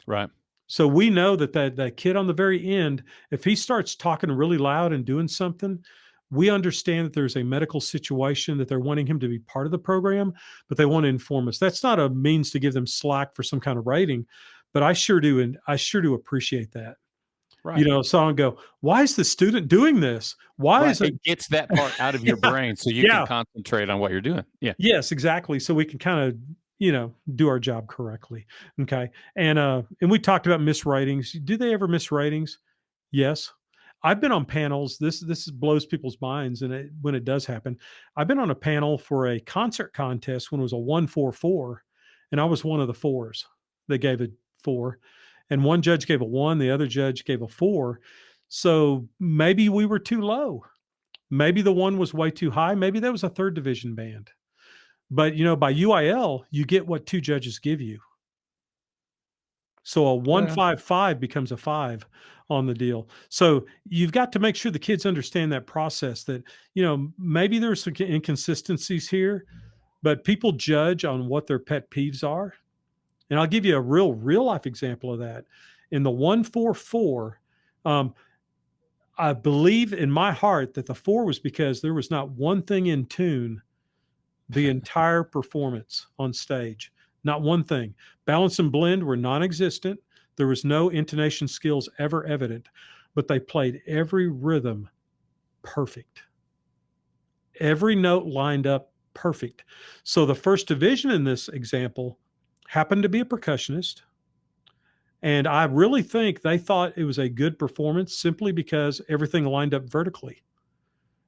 Right. So we know that kid on the very end, if he starts talking really loud and doing something, we understand that there's a medical situation that they're wanting him to be part of the program, but they want to inform us. That's not a means to give them slack for some kind of rating, but I sure do, and I sure do appreciate that. Right. So I go, why is the student doing this? Why Right. is it? It gets that part out of your Yeah, brain so you can yeah, concentrate on what you're doing. Yeah. yes, exactly. So we can kind of, do our job correctly. Okay. And we talked about miss ratings. Do they ever miss ratings? Yes. I've been on panels. This blows people's minds, and when it does happen, I've been on a panel for a concert contest when it was a 144, and I was one of the fours. They gave a four, and one judge gave a one, the other judge gave a four. So maybe we were too low. Maybe the one was way too high. Maybe that was a third division band. But by UIL, you get what two judges give you. So a Well, 155 becomes a 5 on the deal. So you've got to make sure the kids understand that process, that, maybe there's some inconsistencies here, but people judge on what their pet peeves are. And I'll give you a real life example of that. In the 144, um, I believe in my heart that the 4 was because there was not one thing in tune the entire performance on stage. Not one thing. Balance and blend were non existent. There was no intonation skills ever evident, but they played every rhythm perfect. Every note lined up perfect. So the first division in this example happened to be a percussionist. And I really think they thought it was a good performance simply because everything lined up vertically.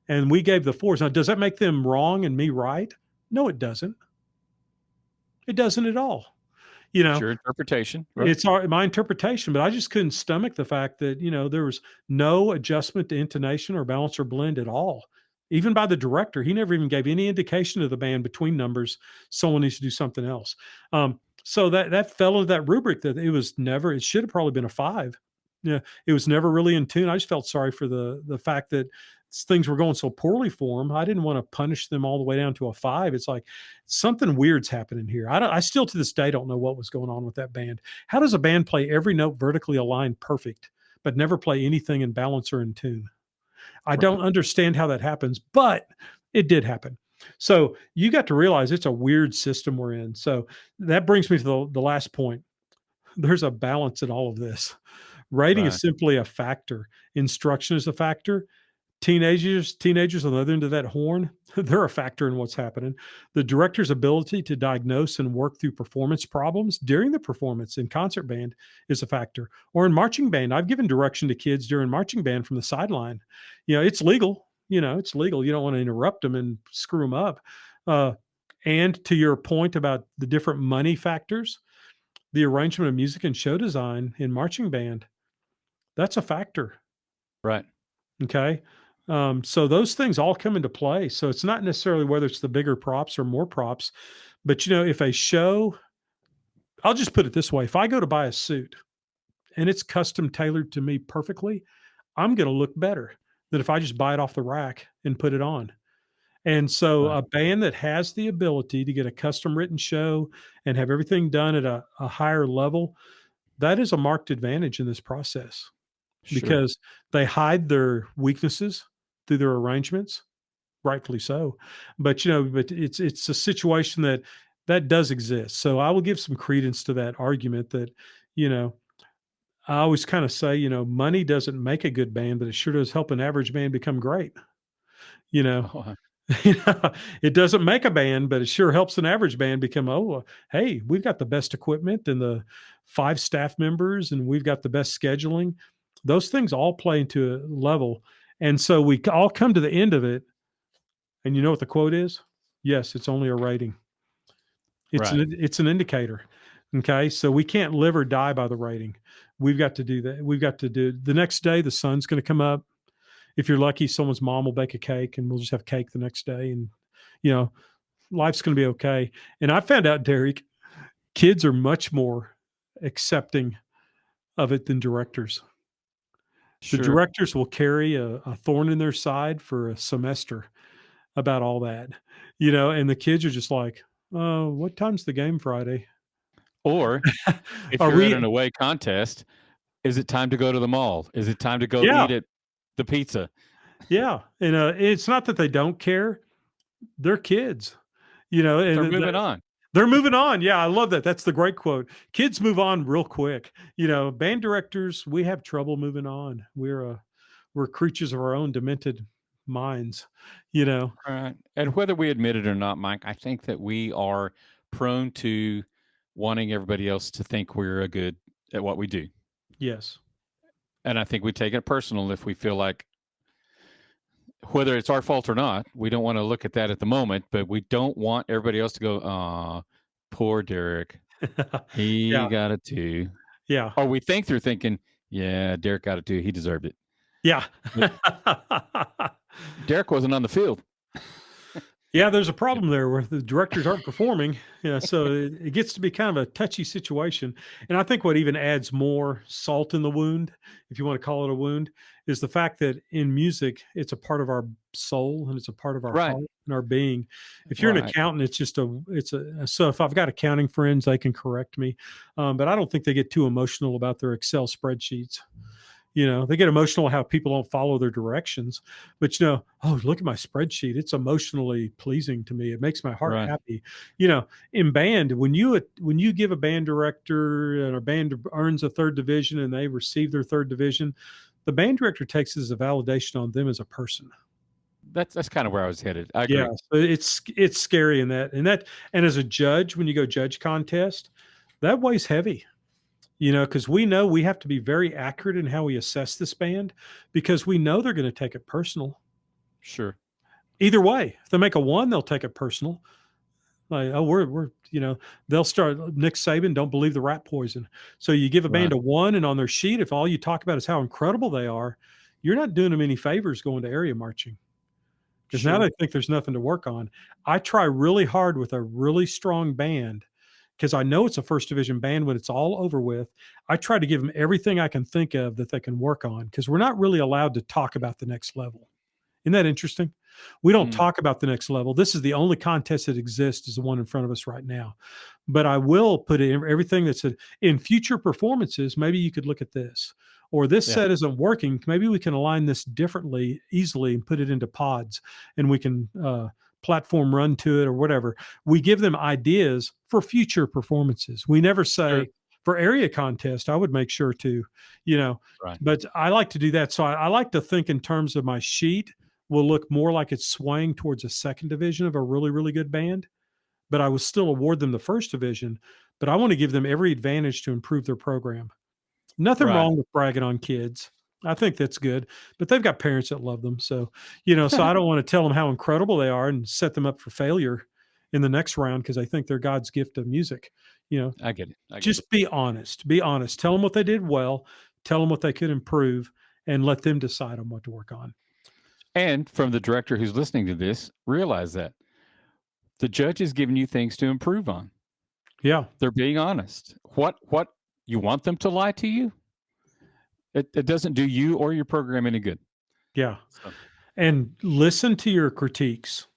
And we gave the fours. Now, does that make them wrong and me right? No, it doesn't. It doesn't at all. You it's know, your interpretation, right? it's my interpretation, but I just couldn't stomach the fact that, there was no adjustment to intonation or balance or blend at all. Even by the director, he never even gave any indication to the band between numbers. Someone needs to do something else. So that fell into that rubric that it should have probably been a 5. Yeah, it was never really in tune. I just felt sorry for the fact that things were going so poorly for them. I didn't want to punish them all the way down to a 5. It's like something weird's happening here. I still to this day don't know what was going on with that band. How does a band play every note vertically aligned perfect, but never play anything in balance or in tune? I don't Right. understand how that happens, but it did happen. So you got to realize it's a weird system we're in. So that brings me to the last point. There's a balance in all of this. Rating is Right. simply a factor. Instruction is a factor. Teenagers on the other end of that horn, they're a factor in what's happening. The director's ability to diagnose and work through performance problems during the performance in concert band is a factor. Or in marching band, I've given direction to kids during marching band from the sideline. It's legal. It's legal. You don't want to interrupt them and screw them up. Uh, and to your point about the different money factors, the arrangement of music and show design in marching band, that's a factor. Right. Okay. So those things all come into play. So it's not necessarily whether it's the bigger props or more props, but if a show, I'll just put it this way: if I go to buy a suit and it's custom tailored to me perfectly, I'm going to look better than if I just buy it off the rack and put it on. And so Right. a band that has the ability to get a custom written show and have everything done at a higher level, that is a marked advantage in this process Sure. because they hide their weaknesses through their arrangements, rightfully so. But it's a situation that does exist. So I will give some credence to that argument that, you know, I always kind of say, money doesn't make a good band, but it sure does help an average band become great. You know, Oh, it doesn't make a band, but it sure helps an average band become, hey, we've got the best equipment and the 5 staff members, and we've got the best scheduling. Those things all play into a level. And so we all come to the end of it. And you know what the quote is? Yes, it's only a rating. right. It's an indicator. Okay. So we can't live or die by the rating. We've got to do that. We've got to do the next day, the sun's going to come up. If you're lucky, someone's mom will bake a cake and we'll just have cake the next day. And, you know, life's going to be okay. And I found out, Derek, kids are much more accepting of it than directors. The Sure. directors will carry a thorn in their side for a semester about all that, and the kids are just like, "Oh, what time's the game Friday? Or if Are you're at we?" an away contest, is it time to go to the mall? Is it time to go Yeah, eat at the pizza? yeah, and it's not that they don't care; they're kids, They're and moving on. they're moving on. Yeah, I love that. That's the great quote. Kids move on real quick. Band directors, we have trouble moving on. We're creatures of our own demented minds. You know, Right. And whether we admit it or not, Mike, I think that we are prone to wanting everybody else to think we're a good at what we do. Yes. And I think we take it personal if we feel like, whether it's our fault or not, we don't want to look at that at the moment, but we don't want everybody else to go, "Aw, poor Derek. He Yeah. got it too." Yeah. Or we think they're thinking, "Yeah, Derek got it too. He deserved it." Yeah. But Derek wasn't on the field. Yeah, there's a Yeah. problem there where the directors aren't performing. Yeah, so it gets to be kind of a touchy situation. And I think what even adds more salt in the wound, if you want to call it a wound, is the fact that in music, it's a part of our soul and it's a part of our Right. heart and our being. If you're an Right. accountant, so if I've got accounting friends, they can correct me. But I don't think they get too emotional about their Excel spreadsheets. They get emotional how people don't follow their directions. But oh, look at my spreadsheet. It's emotionally pleasing to me. It makes my heart Right. happy. In band, when you give a band director and a band earns a third division and they receive their third division, the band director takes it as a validation on them as a person. That's kind of where I was headed. I Yeah, agree. so it's scary in and as a judge, when you go judge contest, that weighs heavy. Because we know we have to be very accurate in how we assess this band because we know they're going to take it personal. Sure. Either way, if they make a one, they'll take it personal. Like, oh, they'll start Nick Saban, don't believe the rat poison. So you give a band Right. a one, and on their sheet, if all you talk about is how incredible they are, you're not doing them any favors going to area marching because now Sure. they think there's nothing to work on. I try really hard with a really strong band because I know it's a first division band when it's all over with. I try to give them everything I can think of that they can work on because we're not really allowed to talk about the next level. Isn't that interesting? We don't Mm. talk about the next level. This is the only contest that exists is the one in front of us right now. But I will put in everything that's in future performances. Maybe you could look at this, or this Yeah. set isn't working. Maybe we can align this differently, easily, and put it into pods, and we can platform run to it or whatever. We give them ideas for future performances. We never Sure. say for area contest. I would make sure to, you know, Right. but I like to do that. So I like to think in terms of my sheet will look more like it's swaying towards a second division of a really, really good band, but I will still award them the first division. But I want to give them every advantage to improve their program. Nothing Right. wrong with bragging on kids. I think that's good, but they've got parents that love them. So I don't want to tell them how incredible they are and set them up for failure in the next round because I think they're God's gift of music. You know, I get it. I get it. just be honest. Be honest. Tell them what they did well. Tell them what they could improve, and let them decide on what to work on. And from the director who's listening to this, realize that the judge is giving you things to improve on. Yeah, They're being honest. What you want them to lie to you? It doesn't do you or your program any good. yeah. So And listen to your critiques.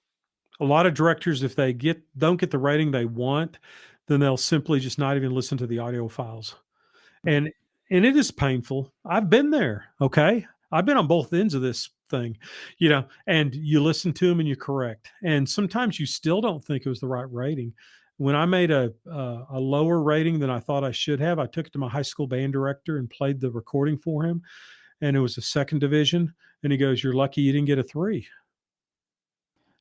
A lot of directors, if they don't get the rating they want, then they'll simply just not even listen to the audio files. And and it is painful. I've been there, okay? I've been on both ends of this thing, and you listen to them and you correct. And sometimes you still don't think it was the right rating. When I made a lower rating than I thought I should have, I took it to my high school band director and played the recording for him, and it was a second division, and he goes, "You're lucky you didn't get a 3."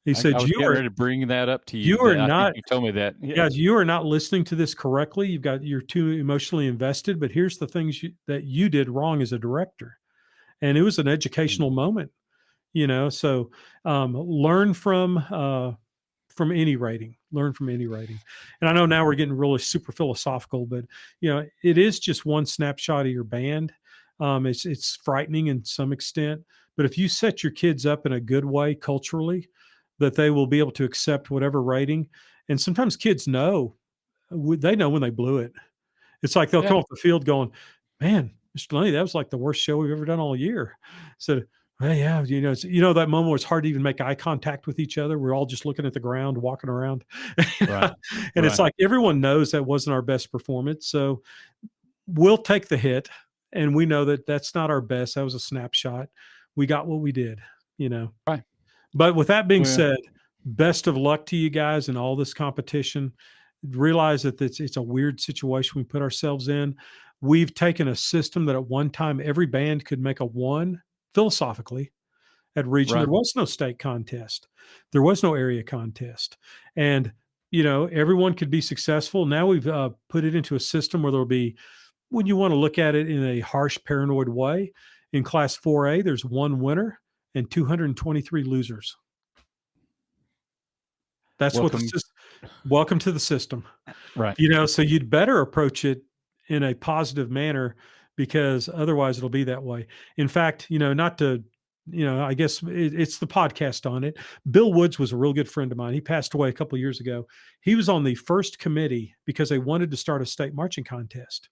He I said, was getting ready to bring that up to you. You are That I think not you told me that. yeah, Yes. you are not listening to this correctly. You're too emotionally invested, but here's the things that you did wrong as a director." And it was an Mm. educational moment, so learn from any rating, learn from any rating. And I know now we're getting really super philosophical, but it is just one snapshot of your band. It's frightening in some extent, but if you set your kids up in a good way culturally, that they will be able to accept whatever rating. And sometimes kids know, they know when they blew it. It's like they'll Yeah. come off the field going, "Man, Mr. Lenny, that was like the worst show we've ever done all year." So, well, yeah, that moment where it's hard to even make eye contact with each other. We're all just looking at the ground, walking around. Right. And it's Right. like everyone knows that wasn't our best performance. So we'll take the hit. And we know that that's not our best. That was a snapshot. We got what we did, you know. Right. But with that being Well, said, best of luck to you guys in all this competition. Realize that it's a weird situation we put ourselves in. We've taken a system that at one time every band could make a one philosophically at region. There right. was no state contest. There was no area contest. And, everyone could be successful. Now we've put it into a system where there'll be, when you want to look at it in a harsh paranoid way, in class 4A, there's one winner and 223 losers. That's what the Welcome. system, welcome to the system. Right. So you'd better approach it in a positive manner, because otherwise it'll be that way. In fact, not to, I guess it's the podcast on it. Bill Woods was a real good friend of mine. He passed away a couple of years ago. He was on the first committee because they wanted to start a state marching contest.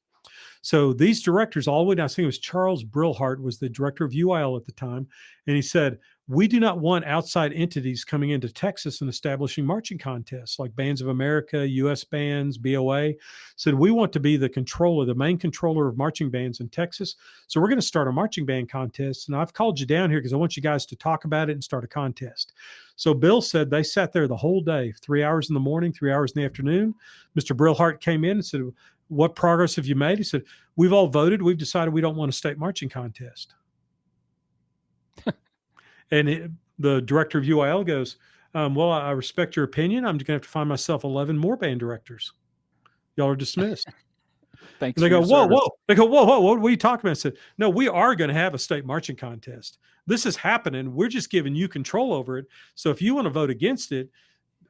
So these directors, all the way down, I think it was Charles Brillhart was the director of UIL at the time, and he said, we do not want outside entities coming into Texas and establishing marching contests like Bands of America, U.S. Bands, BOA. Said, we want to be the controller, the main controller of marching bands in Texas. So we're going to start a marching band contest. And I've called you down here because I want you guys to talk about it and start a contest. So Bill said they sat there the whole day, 3 hours in the morning, 3 hours in the afternoon. Mr. Brillhart came in and said, what progress have you made? He said, we've all voted. We've decided we don't want a state marching contest. And the director of UIL goes, well, I respect your opinion. I'm going to have to find myself 11 more band directors. Y'all are dismissed. Thanks And they for go, your whoa, service. whoa. They go, whoa, whoa, what are you talking about? I said, no, we are going to have a state marching contest. This is happening. We're just giving you control over it. So if you want to vote against it,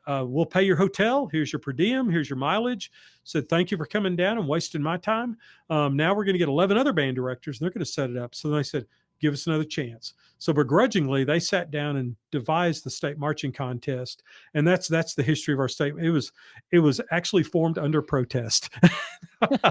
we'll pay your hotel. Here's your per diem. Here's your mileage. Said, thank you for coming down and wasting my time. Now we're going to get 11 other band directors, and they're going to set it up. So they said, give us another chance. So begrudgingly, they sat down and devised the state marching contest. And that's the history of our state. It was actually formed under protest. It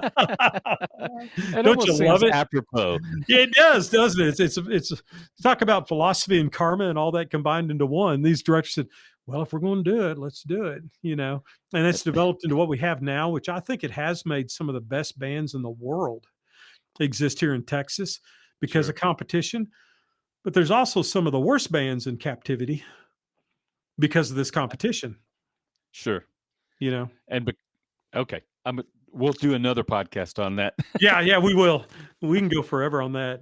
Don't you almost love seems it? apropos. Yeah, it does, doesn't it? It's talk about philosophy and karma and all that combined into one. These directors said, well, if we're going to do it, let's do it, and it's developed into what we have now, which I think it has made some of the best bands in the world exist here in Texas because Sure. of competition. But there's also some of the worst bands in captivity because of this competition, Sure. you know? And okay, we'll do another podcast on that. Yeah, we will. We can go forever on that.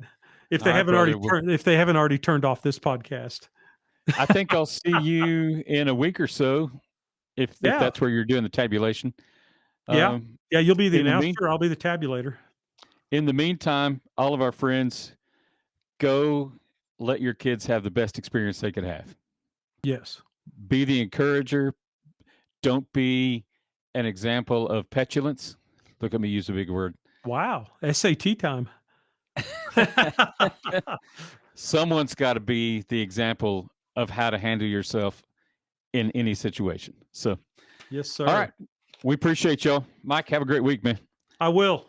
If All they right, haven't brother. already turned off this podcast. I think I'll see you in a week or so if Yeah. that's where you're doing the tabulation. Yeah. Yeah, you'll be the in the mean announcer, I'll be the tabulator. in the meantime, all of our friends, go let your kids have the best experience they could have. Yes. Be the encourager. Don't be an example of petulance. Look at me use a big word. Wow. SAT time. Someone's got to be the example of how to handle yourself in any situation. So, Yes, sir. all right. We appreciate y'all. Mike, have a great week, man. I will.